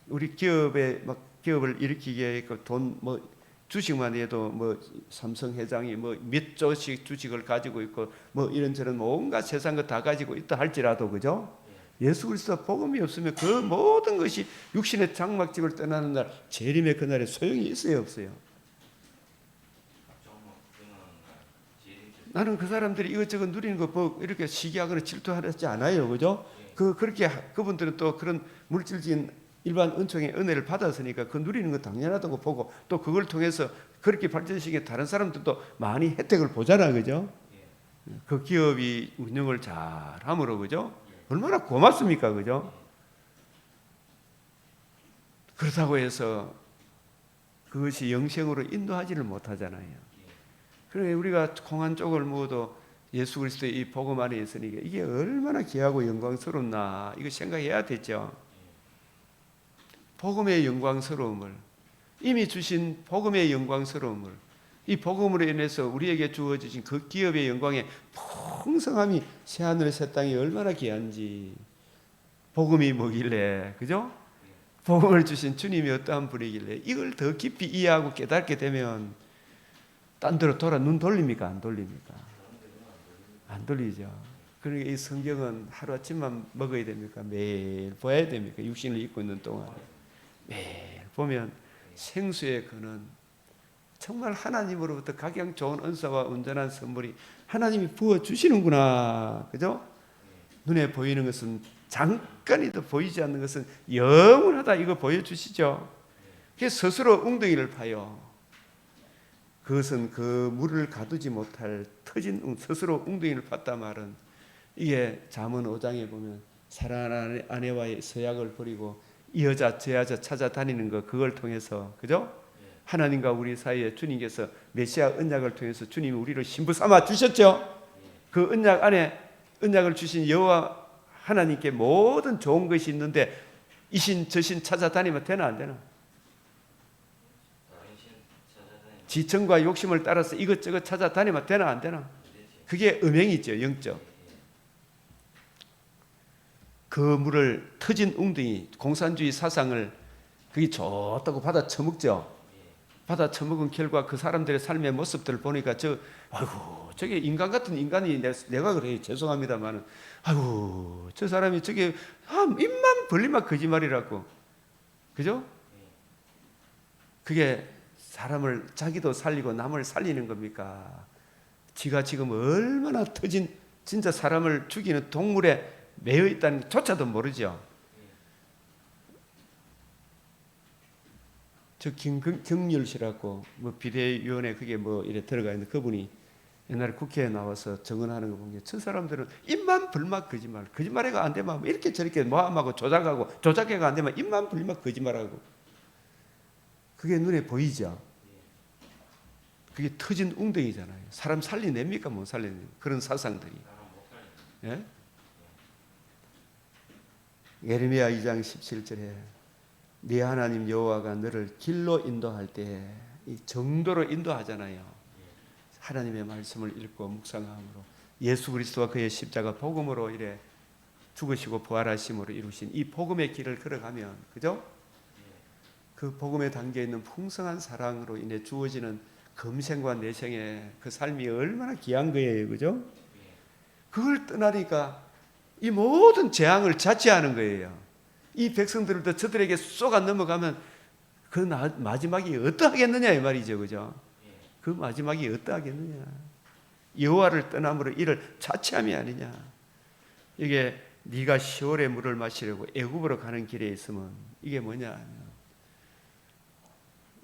우리 기업을 일으키게 했고 돈 주식만 해도 삼성 회장이 몇 조씩 주식을 가지고 있고 이런저런 온갖 세상 거 다 가지고 있다 할지라도 그죠? 예수 그리스도 복음이 없으면 그 모든 것이 육신의 장막집을 떠나는 날 재림의 그날에 소용이 있어요? 없어요? 나는 그 사람들이 이것저것 누리는 거 이렇게 시기하거나 질투하지 않아요. 그죠? 그렇게 그분들은 또 그런 물질적인 일반 은총의 은혜를 받았으니까 그 누리는 거 당연하다고 보고 또 그걸 통해서 그렇게 발전시킨 다른 사람들도 많이 혜택을 보잖아. 그죠? 그 기업이 운영을 잘 함으로 그죠? 얼마나 고맙습니까? 그죠? 그렇다고 해서 그것이 영생으로 인도하지를 못하잖아요. 그러니까 우리가 공한 쪽을 모두 예수 그리스도의 이 복음 안에 있으니까 이게 얼마나 귀하고 영광스럽나 이거 생각해야 되죠. 복음의 영광스러움을 이미 주신 복음의 영광스러움을 이 복음으로 인해서 우리에게 주어지신 그 기업의 영광의 풍성함이 새하늘 새 땅이 얼마나 귀한지 복음이 뭐길래 그죠? 복음을 주신 주님이 어떠한 분이길래 이걸 더 깊이 이해하고 깨닫게 되면 딴 데로 눈 돌립니까? 안 돌립니까? 안 돌리죠. 그러니까 이 성경은 하루아침만 먹어야 됩니까? 매일 봐야 됩니까? 육신을 입고 있는 동안 매일 보면 생수의 근원 정말 하나님으로부터 각양 좋은 은사와 온전한 선물이 하나님이 부어주시는구나. 그죠? 눈에 보이는 것은 잠깐이도 보이지 않는 것은 영원하다, 이거 보여주시죠. 그래서 스스로 웅덩이를 파요. 그것은 그 물을 가두지 못할 터진 스스로 웅덩이를 팠단 말은, 이게 잠언 5장에 보면 사랑하는 아내와의 서약을 버리고 이 여자 저 여자 찾아다니는 거, 그걸 통해서, 그죠? 하나님과 우리 사이에 주님께서 메시아 언약을 통해서 주님이 우리를 신부 삼아 주셨죠. 그 언약 안에, 언약을 주신 여호와 하나님께 모든 좋은 것이 있는데 이신 저신 찾아다니면 되나 안 되나? 지청과 욕심을 따라서 이것저것 찾아다니면 되나 안 되나? 그게 음행이죠, 영적. 그 물을, 터진 웅덩이, 공산주의 사상을 그게 좋다고 받아 처먹죠. 받아 처먹은 결과 그 사람들의 삶의 모습들을 보니까 아이고, 저게 인간 같은 인간이, 내가 그래요. 죄송합니다만은, 아이고, 저 사람이 저게 입만 벌리면 거짓말이라고. 그죠? 그게 사람을, 자기도 살리고 남을 살리는 겁니까? 지가 지금 얼마나 터진, 진짜 사람을 죽이는 동물에 매여 있다는 조차도 모르죠. 저 김경률 씨라고 뭐 비대위원회 그게 뭐 이래 들어가 있는 그분이 옛날에 국회에 나와서 정언하는 거 보면, 저 사람들은 입만 벌막 거짓말해가 안 되면 이렇게 저렇게 모함하고 조작하고, 조작해가 안 되면 입만 벌막 거짓말하고. 그게 눈에 보이죠. 그게 터진 웅덩이잖아요. 사람 살리냅니까 못 살리냅니까? 그런 사상들이. 예? 예레미야 2장 17절에 네 하나님 여호와가 너를 길로 인도할 때 이 정도로 인도하잖아요. 하나님의 말씀을 읽고 묵상함으로 예수 그리스도와 그의 십자가 복음으로 이래 죽으시고 부활하심으로 이루신 이 복음의 길을 걸어가면, 그죠? 그 복음에 담겨 있는 풍성한 사랑으로 인해 주어지는 금생과 내생의 그 삶이 얼마나 귀한 거예요, 그죠? 그걸 떠나니까 이 모든 재앙을 자체하는 거예요. 이 백성들도 저들에게 쏘가 넘어가면 그 마지막이 어떠하겠느냐 이 말이죠, 그죠? 그 마지막이 어떠하겠느냐? 여호와를 떠남으로 이를 자체함이 아니냐? 이게 네가 시올의 물을 마시려고 애굽으로 가는 길에 있으면 이게 뭐냐?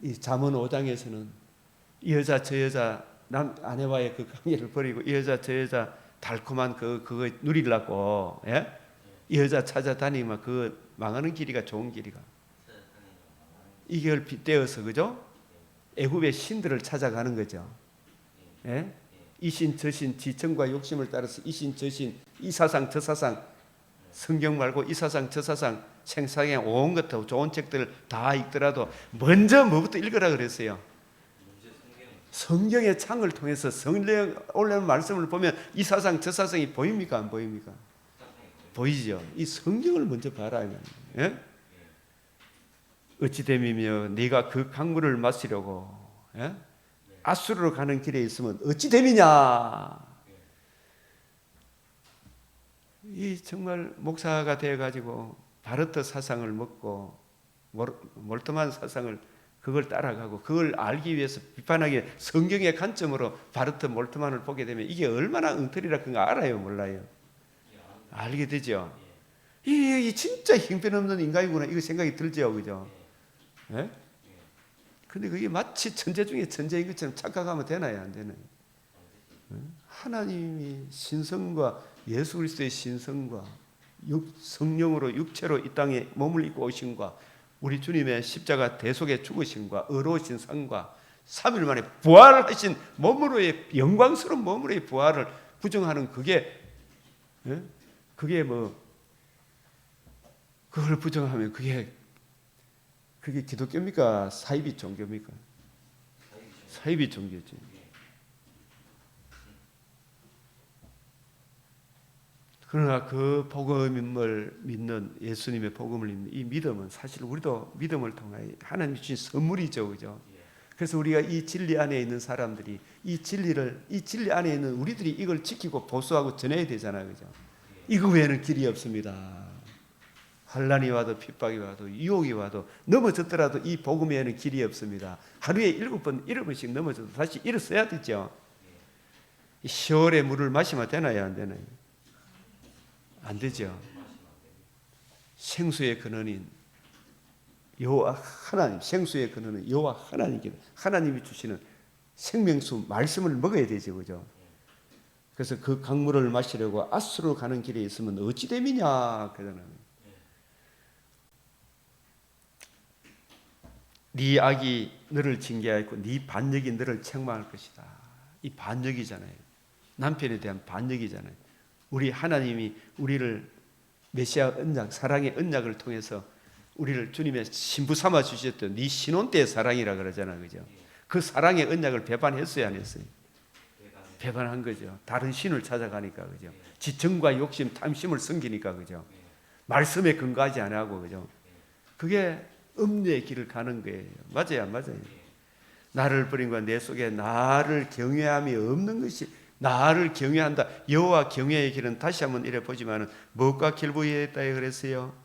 이 잠언 5장에서는 이 여자 저 여자 아내와의 그 관계를 버리고 이 여자 저 여자 달콤한 그거 누리려고, 예? 이 여자 찾아다니면 그 망하는 길이가 좋은 길이가. 이걸 빗대어서, 그죠? 애굽의 신들을 찾아가는 거죠. 예? 이신 저신 지청과 욕심을 따라서 이신 저신 이 사상 저 사상, 성경 말고 이 사상 저 사상, 생사의 온 것도 좋은 책들을 다 읽더라도 먼저 뭐부터 읽으라 그랬어요. 성경의 창을 통해서 성령 올라오는 말씀을 보면 이 사상 저 사상이 보입니까 안 보입니까? 보이죠. 이 성경을 먼저 봐라. 예? 어찌됨이며 네가 그 강물을 마시려고, 예? 아수르로 가는 길에 있으면 어찌됨이냐. 이 정말 목사가 되어가지고 바르트 사상을 먹고 몰트만 사상을 그걸 따라가고 그걸 알기 위해서 비판하기 성경의 관점으로 바르트 몰트만을 보게 되면 이게 얼마나 엉터리라 그런 거 알아요 몰라요? 알게 되죠. 이 진짜 형편없는 인간이구나 이거 생각이 들죠, 그죠? 예? 근데 그게 마치 천재 중에 천재인 것처럼 착각하면 되나요, 안 되나요? 하나님이 신성과 예수 그리스도의 신성과 성령으로 육체로 이 땅에 몸을 입고 오신과 우리 주님의 십자가 대속의 죽으심과 의로우신 삶과 3일 만에 부활하신 몸으로의 영광스러운 몸으로의 부활을 부정하는 그게, 예? 그게 뭐 그걸 부정하면 그게 기독교입니까? 사이비 종교입니까? 사이비 종교지. 그러나 그 복음을 믿는 예수님의 복음을 믿는 이 믿음은 사실 우리도 믿음을 통하여 하나님이 주신 선물이죠, 그죠? 그래서 우리가 이 진리 안에 있는 사람들이 이 진리 안에 있는 우리들이 이걸 지키고 보수하고 전해야 되잖아요, 그죠? 이거 외에는 길이 없습니다. 환난이 와도 핍박이 와도 유혹이 와도 넘어졌더라도 이 복음 외에는 길이 없습니다. 하루에 7번, 7번씩 넘어져도 다시 일어서야 되죠. 시월의 물을 마시면 되나요, 안 되나요? 안 되죠. 생수의 근원인 여호와 하나님, 생수의 근원은 여호와 하나님께 하나님이 주시는 생명수 말씀을 먹어야 되죠, 그죠? 그래서 그 강물을 마시려고 아수로 가는 길에 있으면 어찌 됨이냐 그러잖아요. 네 악이 너를 징계하였고 네 반역이 너를 책망할 것이다. 이 반역이잖아요. 남편에 대한 반역이잖아요. 우리 하나님이 우리를 메시아 언약, 사랑의 언약을 통해서 우리를 주님의 신부 삼아 주셨던 네 신혼 때의 사랑이라 그러잖아요, 그죠? 그 사랑의 언약을 배반했어요, 안 했어요? 배반한 거죠. 다른 신을 찾아가니까, 그죠? 지청과 욕심, 탐심을 섬기니까, 그죠? 말씀에 근거하지 않고, 그죠? 그게 음녀의 길을 가는 거예요. 맞아요, 안 맞아요? 나를 버린 과 내 속에 나를 경외함이 없는 것이 나를 경외한다. 여호와 경외의 길은 다시 한번 이래 보지만은 무엇과 길부여했다 그랬어요?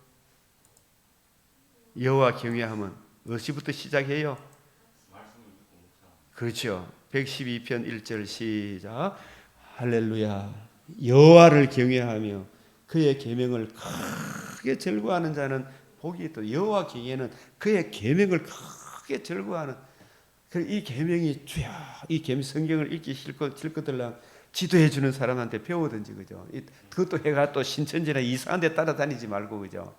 여호와 경외함은 어디부터 시작해요? 그렇죠. 112편 1절 시작. 할렐루야. 여호와를 경외하며 그의 계명을 크게 즐거워하는 자는 복이 있다. 여호와 경외는 그의 계명을 크게 즐거워하는. 이 계명이 주야 이 계명 성경을 읽기 싫거들랑 지도해 주는 사람한테 배우든지, 그죠? 그것도 해가 또 신천지나 이상한 데 따라다니지 말고, 그죠?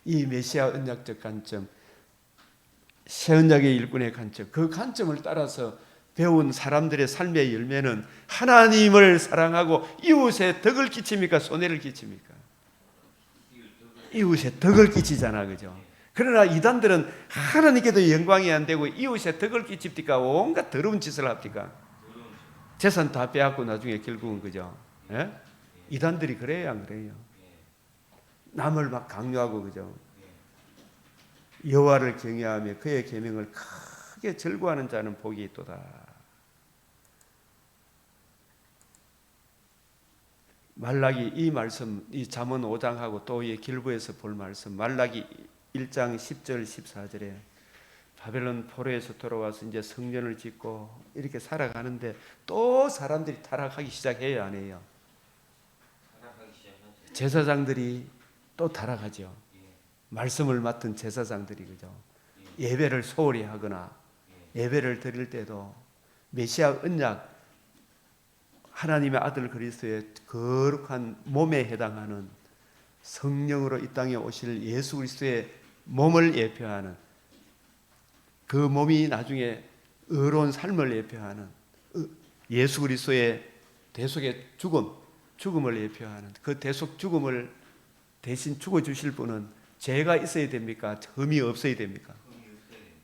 이 메시아 언약적 관점, 새 언약의 일꾼의 관점, 그 관점을 따라서 배운 사람들의 삶의 열매는 하나님을 사랑하고 이웃에 덕을 끼칩니까? 손해를 끼칩니까? 이웃에 덕을 끼치잖아, 그죠? 그러나 이단들은 하나님께도 영광이 안 되고 이웃에 덕을 끼칩니까? 온갖 더러운 짓을 합니까? 재산 다 빼앗고 나중에 결국은, 그죠? 예? 이단들이 그래요, 안 그래요? 남을 막 강요하고, 그죠? 여호와를 경외하며 그의 계명을 크게 즐거워하는 자는 복이 있도다. 말라기 이 말씀, 이 잠언 5장하고 또 이 길부에서 볼 말씀, 말라기 1장 10절 14절에 바벨론 포로에서 돌아와서 이제 성전을 짓고 이렇게 살아가는데 또 사람들이 타락하기 시작해요, 안 해요? 제사장들이 또 타락하죠. 말씀을 맡은 제사장들이, 그죠? 예배를 소홀히 하거나 예배를 드릴 때도 메시아 언약 하나님의 아들 그리스도의 거룩한 몸에 해당하는 성령으로 이 땅에 오실 예수 그리스도의 몸을 예표하는 그 몸이 나중에 의로운 삶을 예표하는 예수 그리스도의 대속의 죽음을 예표하는 그 대속 죽음을 대신 죽어주실 분은 죄가 있어야 됩니까? 흠이 없어야 됩니까?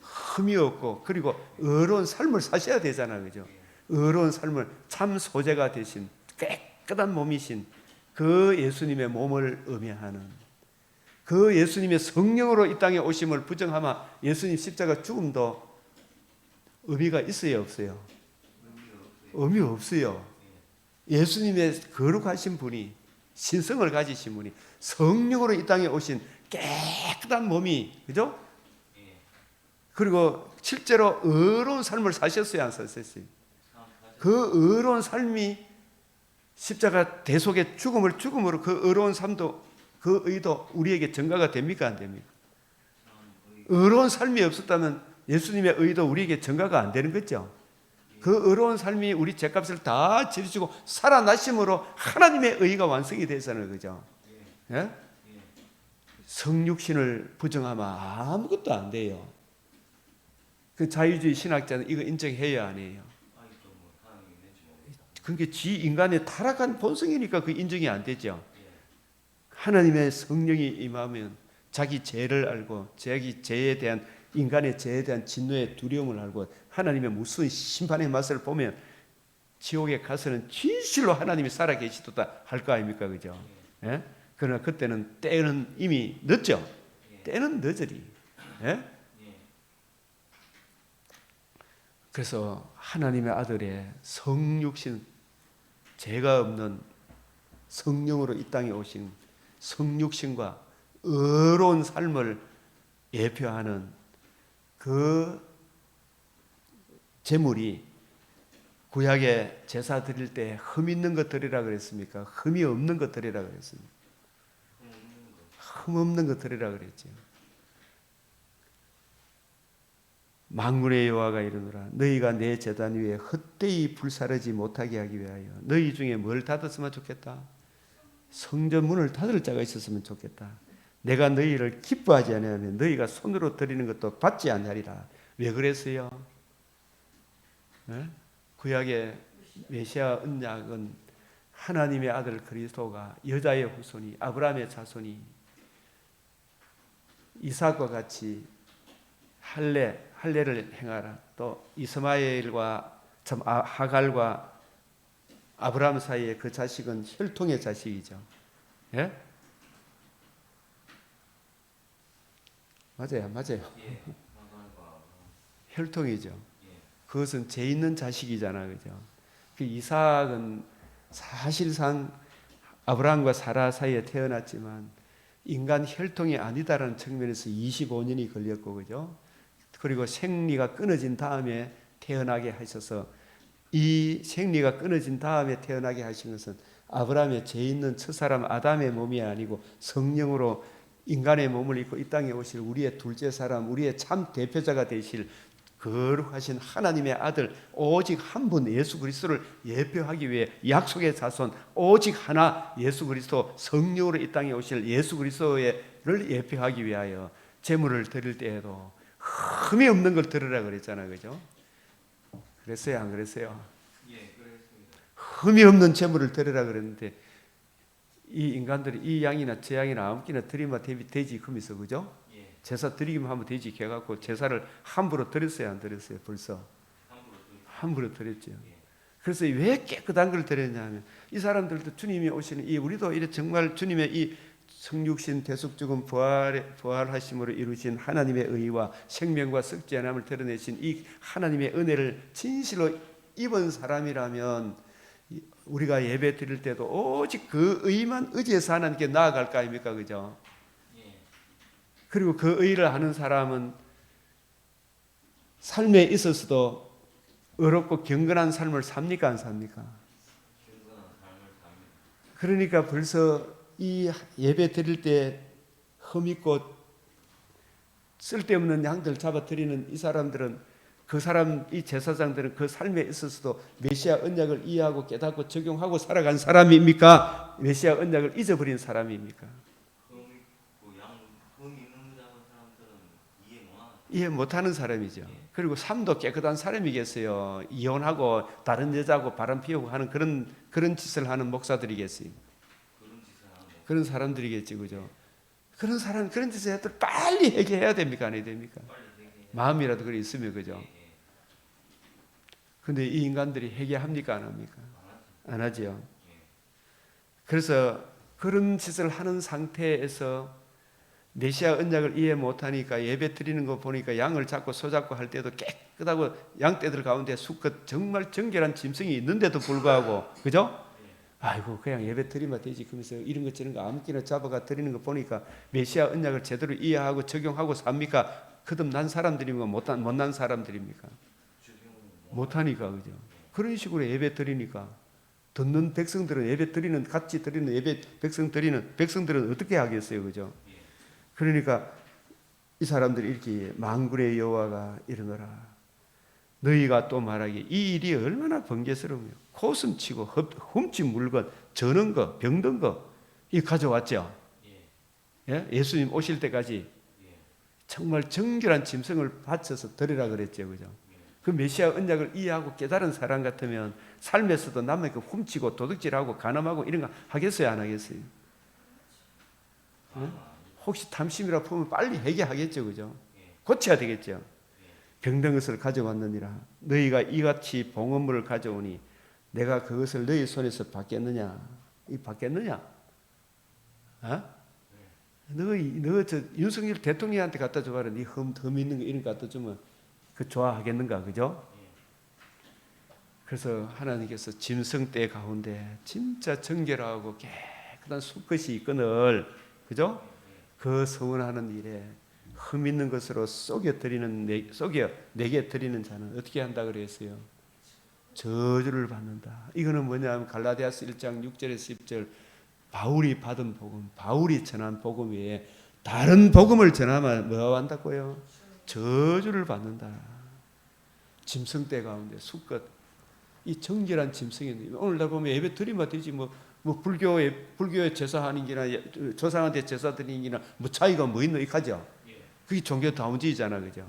흠이 없고, 그리고 의로운 삶을 사셔야 되잖아요, 그죠? 의로운 삶을 참 소재가 되신 깨끗한 몸이신 그 예수님의 몸을 의미하는, 그 예수님의 성령으로 이 땅에 오심을 부정하면 예수님 십자가 죽음도 의미가 있어요, 없어요? 의미 없어요. 예수님의 거룩하신 분이, 신성을 가지신 분이 성령으로 이 땅에 오신 깨끗한 몸이, 그죠? 그리고 실제로 의로운 삶을 사셨어요, 안 사셨어요? 그 의로운 삶이 십자가 대속의 죽음으로 그 의로운 삶도, 그 의도 우리에게 전가가 됩니까, 안 됩니까? 의로운 삶이 없었다면 예수님의 의도 우리에게 전가가 안 되는 거죠. 그 의로운 삶이 우리 죄값을 다 지르시고 살아나심으로 하나님의 의가 완성이 되잖아요, 그죠? 예? 성육신을 부정하면 아무것도 안 돼요. 그 자유주의 신학자는 이거 인정해야 안 해요. 그게 지 인간의 타락한 본성이니까 그 인정이 안 되죠. 하나님의 성령이 임하면 자기 죄를 알고 자기 죄에 대한, 인간의 죄에 대한 진노의 두려움을 알고 하나님의 무서운 심판의 맛을 보면 지옥에 가서는 진실로 하나님이 살아계시도다 할 거 아닙니까, 그죠? 예? 그러나 그때는 때는 이미 늦죠. 때는 늦으리. 예? 그래서 하나님의 아들의 성육신, 죄가 없는 성령으로 이 땅에 오신 성육신과 의로운 삶을 예표하는 그 제물이, 구약의 제사 드릴 때 흠 있는 것 드리라 그랬습니까? 흠이 없는 것 드리라 그랬습니까? 흠없는 거 들으라 그랬죠. 만군의 여호와가 이르노라 너희가 내 제단 위에 헛되이 불사르지 못하게 하기 위하여 너희 중에 뭘 닫았으면 좋겠다. 성전 문을 닫을 자가 있었으면 좋겠다. 내가 너희를 기뻐하지 아니하면 너희가 손으로 드리는 것도 받지 아니하리라. 왜 그랬어요? 네? 구약의 메시아 언약은 하나님의 아들 그리스도가 여자의 후손이 아브라함의 자손이 이삭과 같이 할례를 행하라. 또 이스마엘과 하갈과 아브라함 사이에 그 자식은 혈통의 자식이죠. 예? 맞아요. 예. 혈통이죠. 예. 그것은 죄 있는 자식이잖아, 그죠? 그 이삭은 사실상 아브라함과 사라 사이에 태어났지만 인간 혈통이 아니다라는 측면에서 25년이 걸렸고, 그죠? 그리고 생리가 끊어진 다음에 태어나게 하셔서 이 생리가 끊어진 다음에 태어나게 하신 것은 아브라함의 죄 있는 첫사람 아담의 몸이 아니고 성령으로 인간의 몸을 입고 이 땅에 오실 우리의 둘째 사람, 우리의 참 대표자가 되실 거룩하신 하나님의 아들 오직 한 분 예수 그리스도를 예표하기 위해 약속의 자손 오직 하나 예수 그리스도 성령으로 이 땅에 오실 예수 그리스도를 예표하기 위하여 제물을 드릴 때에도 흠이 없는 걸 들으라 그랬잖아요. 그죠? 그랬어요? 안 그랬어요? 예, 그랬습니다. 흠이 없는 제물을 드리라 그랬는데 이 인간들이 이 양이나 저 양이나 아무끼나 드리면 되지 그러면서 그죠? 예. 제사 드리기만 하면 되지 해갖고 제사를 함부로 드렸어요? 안 드렸어요? 벌써 함부로 드렸죠. 예. 그래서 왜 깨끗한 걸 드렸냐면 이 사람들도 주님이 오시는 이 우리도 이래 정말 주님의 이 성육신 대속 죽음 부활하심으로 이루신 하나님의 의와 생명과 썩지 않음을 드러내신 이 하나님의 은혜를 진실로 입은 사람이라면 우리가 예배 드릴 때도 오직 그 의만 의지해서 하나님께 나아갈 거 아닙니까? 그죠? 예. 그리고 그 의를 하는 사람은 삶에 있어서도 어렵고 경건한 삶을 삽니까? 안 삽니까? 경건한 삶을 삽니다. 그러니까 벌써 이 예배 드릴 때 흠있고 쓸데없는 양들 잡아 드리는 이 사람들은 그 사람 이 제사장들은 그 삶에 있어서도 메시아 언약을 이해하고 깨닫고 적용하고 살아간 사람입니까? 메시아 언약을 잊어버린 사람입니까? 흠 있는 사람들은 이해 못하는 사람이죠. 그리고 삶도 깨끗한 사람이겠어요. 이혼하고 다른 여자하고 바람 피우고 하는 그런 짓을 하는 목사들이겠어요. 그런 사람들이겠지, 그죠? 그런 사람 그런 짓을 해도 빨리 해결해야 됩니까? 안 해야 됩니까? 마음이라도 그래 있으면, 그죠? 근데 이 인간들이 회개합니까? 안 합니까? 안 하죠. 그래서 그런 짓을 하는 상태에서 메시아 언약을 이해 못하니까 예배 드리는 거 보니까 양을 잡고 소 잡고 할 때도 깨끗하고 양떼들 가운데 수컷 정말 정결한 짐승이 있는데도 불구하고, 그죠? 아이고 그냥 예배 드리면 되지 그러면서 이런 것 저런 거 아무렇게나 잡아가 드리는 거 보니까 메시아 언약을 제대로 이해하고 적용하고 삽니까? 거듭난 사람들입니까? 못난 사람들입니까? 못하니까, 그죠? 그런 식으로 예배 드리니까 듣는 백성들은 예배 드리는 같이 드리는 예배 백성들은 어떻게 하겠어요, 그죠? 그러니까 이 사람들이 이렇게 만군의 여호와가 이르노라 너희가 또 말하기 이 일이 얼마나 번개스러우며 코슴치고 훔친 물건 저는 거 병든 거 이 가져왔죠. 예? 예수님 오실 때까지 정말 정결한 짐승을 바쳐서 드리라 그랬죠, 그죠? 그 메시아 언약을 이해하고 깨달은 사람 같으면 삶에서도 남에게 훔치고 도둑질하고 간음하고 이런 거 하겠어요, 안 하겠어요? 혹시 탐심이라 보면 빨리 회개하겠죠, 그죠? 고쳐야 되겠죠. 병든 것을 가져왔느니라 너희가 이같이 봉헌물을 가져오니 내가 그것을 너희 손에서 받겠느냐? 이 받겠느냐? 어? 너 저 윤석열 대통령한테 갖다 줘봐라. 네 흠 있는 거 이런 거 갖다 주면 그 좋아하겠는가, 그죠? 그래서 하나님께서 짐승떼 가운데 진짜 정결하고 깨끗한 수컷이 있거늘, 그죠? 그 서원하는 일에 흠 있는 것으로 속여 내게 드리는 자는 어떻게 한다 그랬어요? 저주를 받는다. 이거는 뭐냐면 갈라디아서 1장 6절에서 10절 바울이 받은 복음, 바울이 전한 복음 외에 다른 복음을 전하면 뭐 한다고요? 저주를 받는다. 짐승떼 가운데 수컷, 이 정결한 짐승인데 오늘날 보면 예배 드리면 되지 뭐 불교의 제사하는 기나 조상한테 제사 드리는 기나 뭐 차이가 뭐 있노 이카죠. 그게 종교다운주의잖아, 그죠?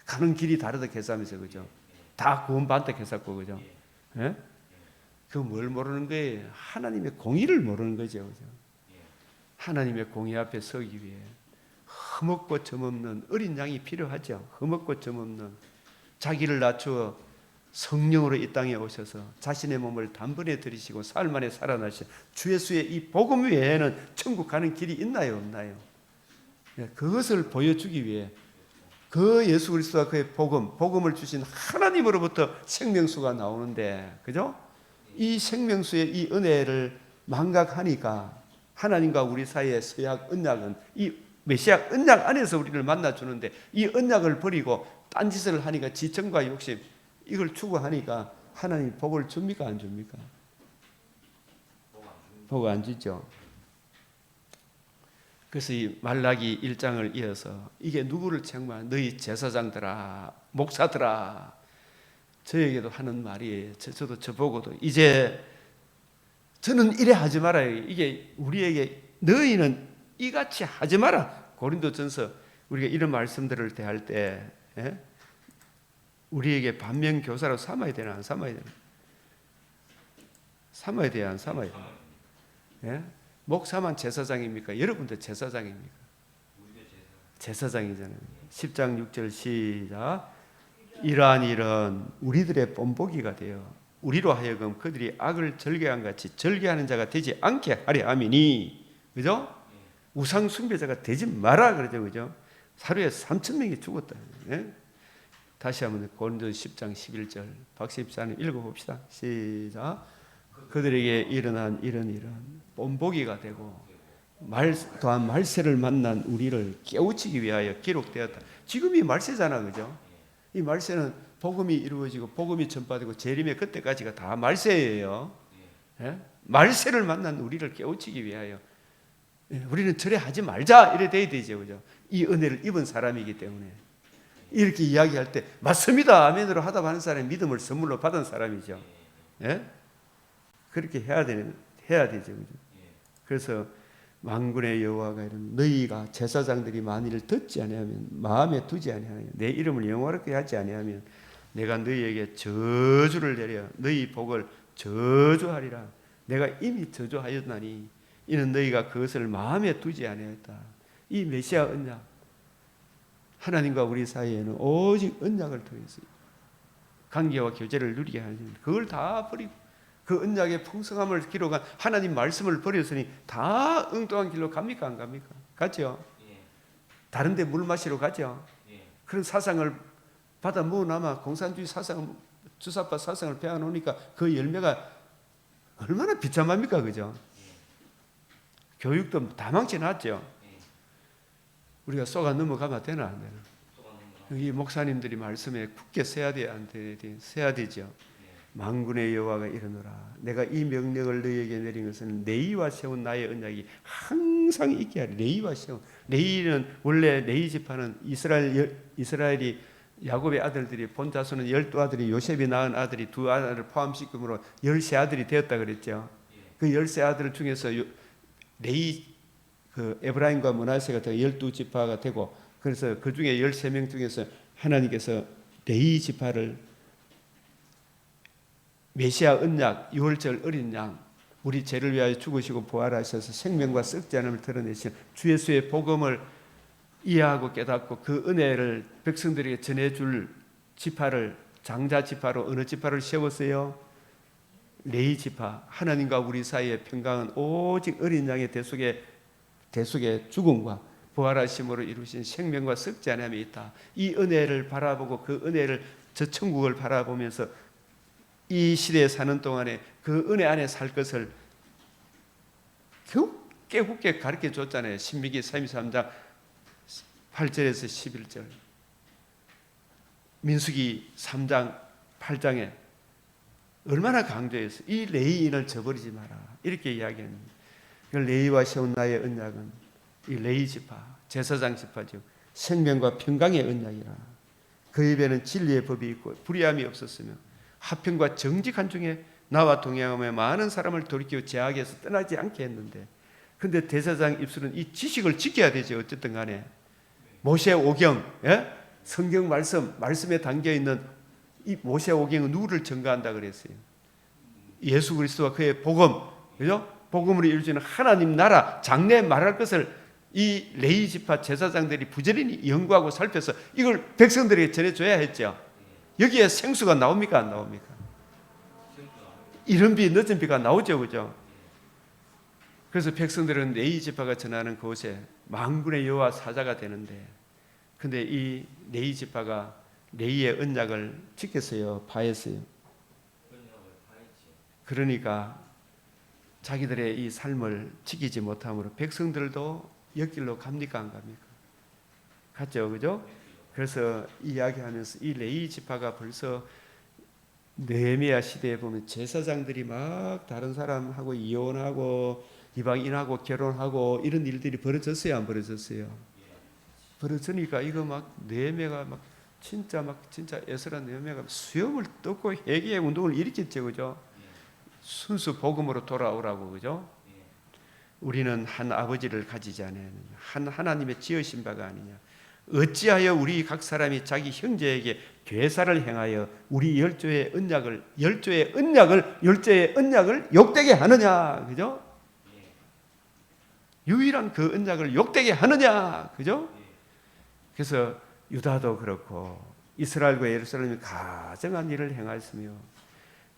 가는 길이 다르다 계산하면서, 그죠? 다 구원받다 계산고, 그죠? 예? 그 뭘 모르는 거예요? 하나님의 공의를 모르는 거죠, 그죠? 하나님의 공의 앞에 서기 위해 흠없고 점없는 어린 양이 필요하죠. 흠없고 점없는 자기를 낮추어 성령으로 이 땅에 오셔서 자신의 몸을 단번에 들이시고 사흘 만에 살아나신 주 예수의 이 복음 외에는 천국 가는 길이 있나요, 없나요? 그것을 보여주기 위해 그 예수 그리스도와 그의 복음을 주신 하나님으로부터 생명수가 나오는데, 그죠? 이 생명수의 이 은혜를 망각하니까 하나님과 우리 사이의 서약 언약은 이 메시아 언약 안에서 우리를 만나주는데 이 언약을 버리고 딴짓을 하니까 지청과 욕심 이걸 추구하니까 하나님 복을 줍니까 안 줍니까? 복 안 주죠. 그래서 이 말라기 1장을 이어서 이게 누구를 책망? 너희 제사장들아, 목사들아, 저에게도 하는 말이에요. 저도 저보고도 이제 저는 이래 하지 말아요. 이게 우리에게 너희는 이같이 하지 마라. 고린도전서 우리가 이런 말씀들을 대할 때 우리에게 반면교사로 삼아야 되나 안 삼아야 되나? 삼아야 돼야 안 삼아야 되나? 예? 목사만 제사장입니까? 여러분도 제사장입니까? 제사장이잖아요. 10장 6절 시작. 이러한 일은 우리들의 본보기가 되어 우리로 하여금 그들이 악을 절개한 같이 절개하는 자가 되지 않게 하려 함이니, 그죠? 우상 숭배자가 되지 마라 그러죠, 그죠? 하루에 3,000명이 죽었다. 예? 다시 한번 고린도서 10장 11절 박십사님 읽어봅시다. 시작. 그들에게 일어난 이런 일은 본보기가 되고 또한 말세를 만난 우리를 깨우치기 위하여 기록되었다. 지금이 말세잖아, 그죠? 이 말세는 복음이 이루어지고 복음이 전파되고 재림의 그때까지가 다 말세예요. 예? 말세를 만난 우리를 깨우치기 위하여 우리는 저래 하지 말자 이래 돼야 되죠, 그죠? 이 은혜를 입은 사람이기 때문에 이렇게 이야기할 때 맞습니다 아멘으로 하다 하는 사람이 믿음을 선물로 받은 사람이죠. 예? 그렇게 해야 되죠, 그죠? 그래서 만군의 여호와가 이런 너희가 제사장들이 만일 듣지 아니하면 마음에 두지 아니하면 내 이름을 영화롭게 하지 아니하면 내가 너희에게 저주를 내려 너희 복을 저주하리라. 내가 이미 저주하였나니 이는 너희가 그것을 마음에 두지 아니하였다. 이 메시아 언약, 하나님과 우리 사이에는 오직 언약을 통해서 관계와 교제를 누리게 하는 그걸 다 버리고 그 언약의 풍성함을 기록한 하나님 말씀을 버렸으니 다 엉뚱한 길로 갑니까 안 갑니까? 가죠. 다른 데 물 마시러 가죠. 그런 사상을 받아 모으나마 공산주의 사상, 주사파 사상을 배워놓으니까 그 열매가 얼마나 비참합니까, 그죠? 교육도 다 망쳐놨죠. 우리가 쏘가 넘어가면 되나 안 되나? 이 목사님들이 말씀에 굳게 서야 돼, 안 돼? 서야 되죠. 만군의 여호와가 이르노라. 내가 이 명령을 너희에게 내린 것은 레위와 세운 나의 언약이 항상 있게 하리. 레위와 세운. 레위는 원래 레위 지파는 이스라엘이 야곱의 아들들이 본 자손은 12아들이 요셉이 낳은 아들이 2아들을 포함시킴으로 13아들이 되었다 그랬죠. 그 13아들 중에서 레위 그 에브라임과 므낫세가 12지파가 되고 그래서 그 중에 13명 중에서 하나님께서 레위 지파를 메시아 언약 유월절 어린 양 우리 죄를 위하여 죽으시고 부활하셔서 생명과 썩지 않음을 드러내신 주 예수의 복음을 이해하고 깨닫고 그 은혜를 백성들에게 전해줄 지파를 장자 지파로 어느 지파를 세웠어요? 레위 지파. 하나님과 우리 사이의 평강은 오직 어린 양의 대속의 죽음과 부활하심으로 이루신 생명과 썩지 않음이 있다. 이 은혜를 바라보고 그 은혜를 저 천국을 바라보면서 이 시대에 사는 동안에 그 은혜 안에 살 것을 깨우게 가르쳐 줬잖아요. 신명기 33장 8절에서 11절, 민수기 3장 8장에 얼마나 강조해서 이 레위인을 저버리지 마라 이렇게 이야기합니다. 그 레위와 세운 나의 언약은 이 레위 지파, 제사장 지파죠. 생명과 평강의 언약이라. 그 입에는 진리의 법이 있고 불의함이 없었으며 화평과 정직한 중에 나와 동행하며 많은 사람을 돌이켜 제약에서 떠나지 않게 했는데, 근데 대제사장 입술은 이 지식을 지켜야 되죠. 어쨌든 간에 모세 오경, 예? 성경 말씀에 담겨 있는 이 모세 오경은 누구를 증거한다 그랬어요? 예수 그리스도와 그의 복음, 그죠? 복음으로 이루어지는 하나님 나라 장래에 말할 것을 이 레위 지파 제사장들이 부지런히 연구하고 살펴서 이걸 백성들에게 전해줘야 했죠. 여기에 생수가 나옵니까 안 나옵니까? 이른 비 늦은 비가 나오죠, 그죠? 그래서 백성들은 레위 지파가 전하는 그곳에 만군의 여호와 사자가 되는데, 근데 이 레위 지파가 레위의 언약을 지켰어요, 파했어요. 그러니까 자기들의 이 삶을 지키지 못함으로 백성들도 역길로 갑니까 안 갑니까? 갔죠, 그죠? 그래서 이야기하면서 이 레위 지파가 벌써 느헤미야 시대에 보면 제사장들이 막 다른 사람하고 이혼하고 이방인하고 결혼하고 이런 일들이 벌어졌어요, 안 벌어졌어요? 벌어지니까 이거 막 느헤미야가 막 진짜 에스라 느헤미야가 수염을 뜯고 회개의 운동을 일으켰죠, 그죠? 순수 복음으로 돌아오라고, 그죠? 우리는 한 아버지를 가지지 않느냐, 한 하나님의 지으신 바가 아니냐. 어찌하여 우리 각 사람이 자기 형제에게 괴사를 행하여 우리 열조의 언약을 욕되게 하느냐, 그죠? 유일한 그 언약을 욕되게 하느냐, 그죠? 그래서 유다도 그렇고 이스라엘과 예루살렘이 가증한 일을 행하였으며,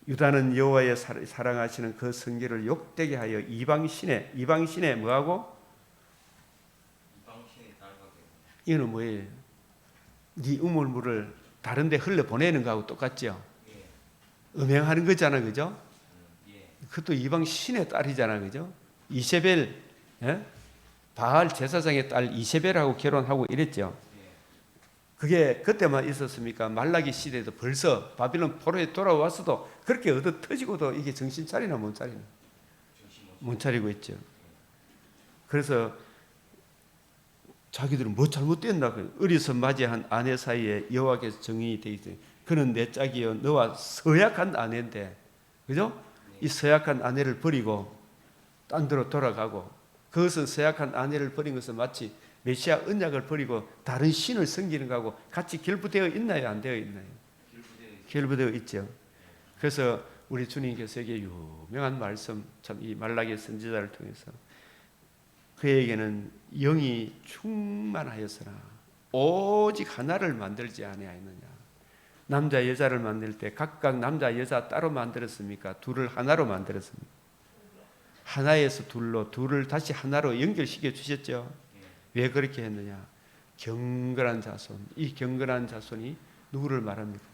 유다는 여호와의 사랑하시는 그 성결을 욕되게 하여 이방신에 뭐하고? 이거는 뭐예요? 네 우물물을 다른 데 흘려 보내는 거하고 똑같죠? 음행하는 거잖아, 그죠? 그것도 이방신의 딸이잖아, 그죠? 이세벨, 예? 바알 제사장의 딸 이세벨하고 결혼하고 이랬죠. 그게 그때만 있었습니까? 말라기 시대에도 벌써 바빌론 포로에 돌아왔어도 그렇게 얻어 터지고도 이게 정신 차리나 못 차리나? 못 차리고 있죠. 그래서 자기들은 뭐 잘못됐나? 어려서 맞이한 아내 사이에 여호와께서 정인이 되어 있어요. 그는 내 짝이요, 너와 서약한 아내인데, 그죠? 이 서약한 아내를 버리고 딴 데로 돌아가고, 그것은 서약한 아내를 버린 것은 마치 메시아 언약을 버리고 다른 신을 섬기는 거하고 같이 결부되어 있나요? 안 되어 있나요? 결부되어 있죠. 그래서 우리 주님께서 에게 유명한 말씀, 참 이 말라기 선지자를 통해서 그에게는 영이 충만하였으나 오직 하나를 만들지 아니하였느냐. 남자 여자를 만들 때 각각 남자 여자 따로 만들었습니까? 둘을 하나로 만들었습니까? 하나에서 둘로, 둘을 다시 하나로 연결시켜 주셨죠. 왜 그렇게 했느냐? 경건한 자손. 이 경건한 자손이 누구를 말합니까?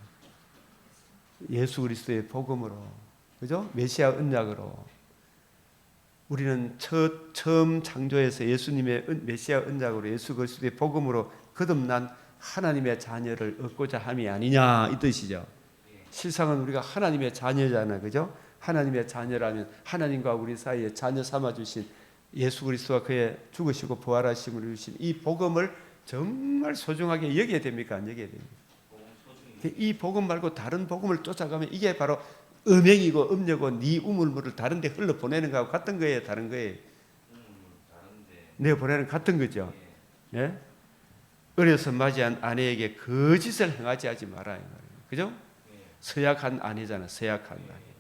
예수 그리스도의 복음으로, 그죠? 메시아 언약으로. 우리는 처음 창조에서 예수님의 메시아 언약으로, 예수 그리스도의 복음으로 거듭난 하나님의 자녀를 얻고자 함이 아니냐, 이 뜻이죠. 실상은 우리가 하나님의 자녀잖아요, 그죠? 하나님의 자녀라면 하나님과 우리 사이에 자녀 삼아 주신 예수 그리스도와 그의 죽으시고 부활하심을 이루신 이 복음을 정말 소중하게 여겨야 됩니까? 안 여겨야 됩니까? 이 복음 말고 다른 복음을 쫓아가면 이게 바로 음행이고 음녀고 네 우물물을 다른 데 흘러 보내는 거하고 같은 거예요, 다른 거예요? 내 보내는 같은 거죠. 예? 어려서 맞이한 아내에게 거짓을 행하지 하지 마라, 그죠? 서약한 아내잖아, 서약한 아내.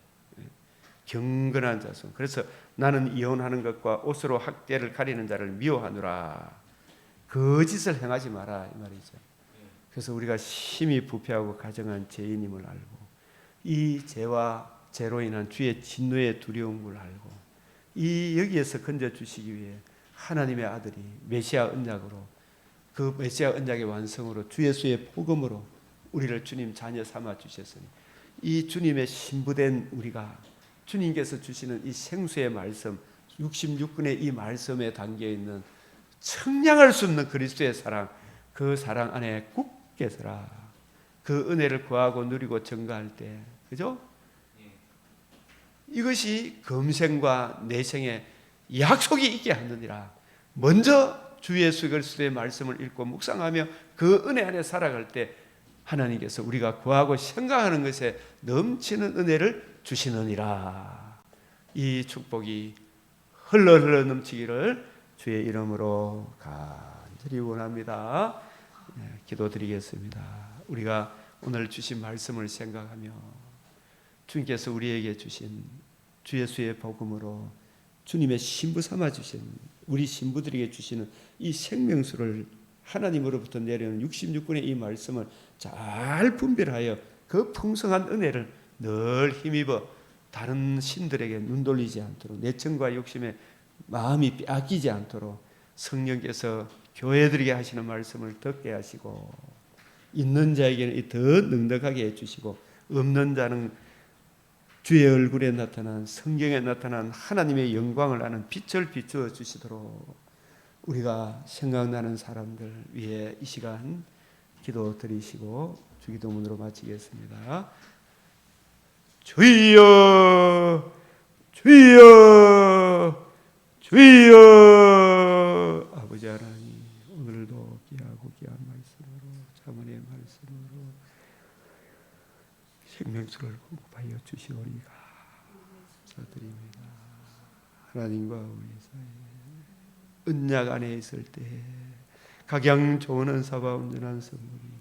경건한 자손. 그래서 나는 이혼하는 것과 옷으로 학대를 가리는 자를 미워하노라. 거짓을 행하지 마라, 이 말이죠. 그래서 우리가 심히 부패하고 가정한 죄인임을 알고, 이 죄와 죄로 인한 주의 진노의 두려움을 알고, 이 여기에서 건져 주시기 위해 하나님의 아들이 메시아 언약으로, 그 메시아 언약의 완성으로 주 예수의 복음으로 우리를 주님 자녀 삼아 주셨으니, 이 주님의 신부된 우리가 주님께서 주시는 이 생수의 말씀, 66권의 이 말씀에 담겨 있는 청량할 수 없는 그리스도의 사랑, 그 사랑 안에 굳게 서라. 그 은혜를 구하고 누리고 증거할 때, 그죠? 이것이 금생과 내생의 약속이 있게 하느니라. 먼저 주 예수 그리스도의 말씀을 읽고 묵상하며 그 은혜 안에 살아갈 때 하나님께서 우리가 구하고 생각하는 것에 넘치는 은혜를 주시느니라. 이 축복이 흘러 넘치기를 주의 이름으로 간절히 원합니다. 기도드리겠습니다. 우리가 오늘 주신 말씀을 생각하며 주님께서 우리에게 주신 주 예수의 복음으로 주님의 신부 삼아 주신 우리 신부들에게 주시는 이 생명수를 하나님으로부터 내려오는 66권의 이 말씀을 잘 분별하여 그 풍성한 은혜를 늘 힘입어 다른 신들에게 눈 돌리지 않도록 내청과 욕심에 마음이 빼앗기지 않도록 성령께서 교회들에게 하시는 말씀을 듣게 하시고 있는 자에게는 더 넉넉하게 해주시고 없는 자는 주의 얼굴에 나타난 성경에 나타난 하나님의 영광을 아는 빛을 비추어 주시도록 우리가 생각나는 사람들 위해 이 시간 기도 드리시고 주기도문으로 마치겠습니다. 주여 주여 주여. 아버지 하나님, 오늘도 귀하고 귀한 말씀으로 자문의 말씀으로 생명수를 공급하여 주시오리가 감사드립니다. 하나님과 우리 사이에 언약 안에 있을 때 각양 좋은 은사와 온전한 선물이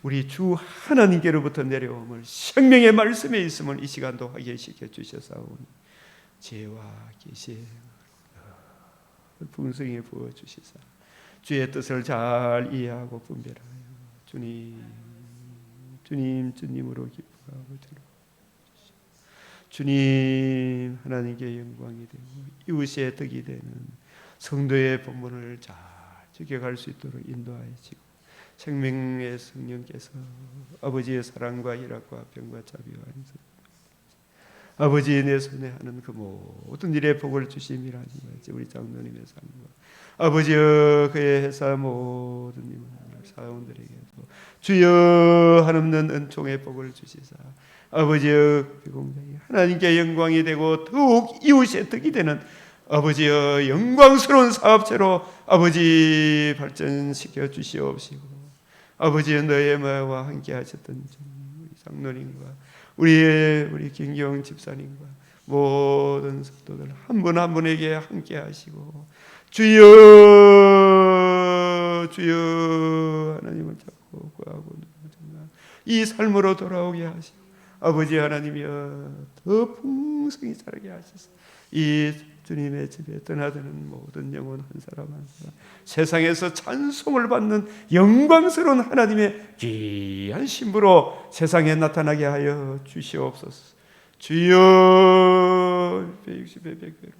우리 주 하나님께로부터 내려옴을 생명의 말씀에 있음을 이 시간도 확인시켜 주셔사오니 지혜와 계시의 풍성히 부어주시사 주의 뜻을 잘 이해하고 분별하여 주님으로 기뻐하고 주님 하나님께 영광이 되고 이웃의 덕이 되는 성도의 본분을 잘 지켜갈 수 있도록 인도하시고 생명의 성령께서 아버지의 사랑과 희락과 평과 자비와 안에서 아버지 내 손에 하는 그 모든 일에 복을 주심이라니 우리 장로님의 삶과 아버지여 그의 회사 모든 사원들에게도 주여 한없는 은총의 복을 주시사 아버지여 비공장이 하나님께 영광이 되고 더욱 이웃의 덕이 되는 아버지여 영광스러운 사업체로 아버지 발전시켜 주시옵시고 아버지여 너의 마와 함께 하셨던 우리 장로님과 우리 김경 집사님과 모든 성도들 한 분 한 분에게 함께 하시고 주여 하나님을 잡고 구하고 이 삶으로 돌아오게 하시고 아버지 하나님이여 더 풍성히 자라게 하셔서 이 주님의 집에 떠나드는 모든 영혼 한 사람 한 사람 세상에서 찬송을 받는 영광스러운 하나님의 귀한 신부로 세상에 나타나게 하여 주시옵소서. 주여 160배 100배로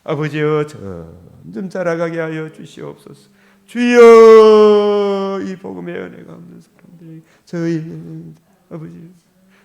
아버지여 점점 자라가게 하여 주시옵소서. 주여 이 복음의 은혜가 없는 사람들이 저희 아버지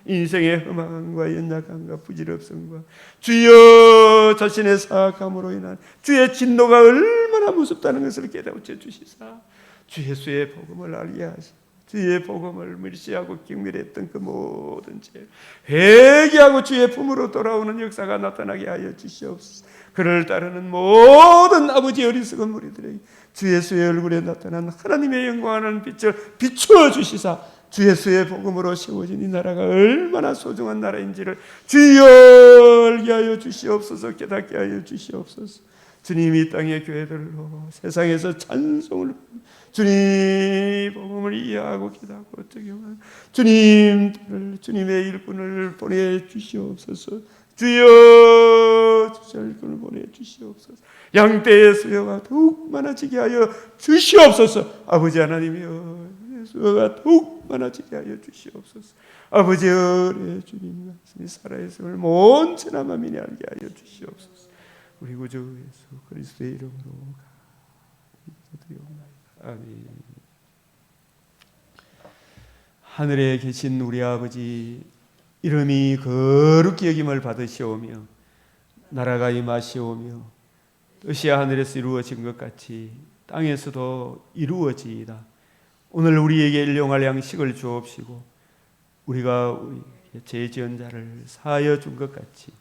인생의 험함과 연약함과 부질없음과 주여 자신의 사악함으로 인한 주의 진노가 얼마나 무섭다는 것을 깨닫게 주시사 주 예수의 복음을 알게 하시고 주의 복음을 멸시하고 경멸했던 그 모든 죄 회개하고 주의 품으로 돌아오는 역사가 나타나게 하여 주시옵소서. 그를 따르는 모든 아버지 어리석은 무리들에게 주 예수의 얼굴에 나타난 하나님의 영광하는 빛을 비추어 주시사 주 예수의 복음으로 세워진 이 나라가 얼마나 소중한 나라인지를 주여 알게 하여 주시옵소서. 깨닫게 하여 주시옵소서. 주님이 이 땅의 교회들로 세상에서 찬송을 주님 복음을 이해하고 깨닫고 적용한 주님들을 주님의 일꾼을 보내주시옵소서. 주여 주의 일꾼을 보내주시옵소서. 양떼의 수요가 더욱 많아지게 하여 주시옵소서. 아버지 하나님이여 수요가 더욱 많아지게 하여 주시옵소서. 아버지 우리 주님 말씀이 살아있음을 온전한 믿음이 알게 하여 주시옵소서. 우리 구주 예수 그리스도의 이름으로 기도드리옵나이다. 아멘. 하늘에 계신 우리 아버지 이름이 거룩히 여김을 받으시오며 나라가 임하시오며 뜻이 하늘에서 이루어진 것 같이 땅에서도 이루어지이다. 오늘 우리에게 일용할 양식을 주옵시고 우리가 죄 지은 자를 사하여 준 것 같이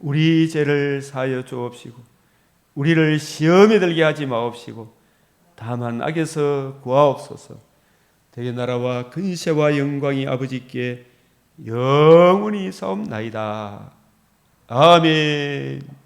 우리 죄를 사하여 주옵시고 우리를 시험에 들게 하지 마옵시고 다만 악에서 구하옵소서. 대개 나라와 근세와 영광이 아버지께 영원히 사옵나이다. 아멘.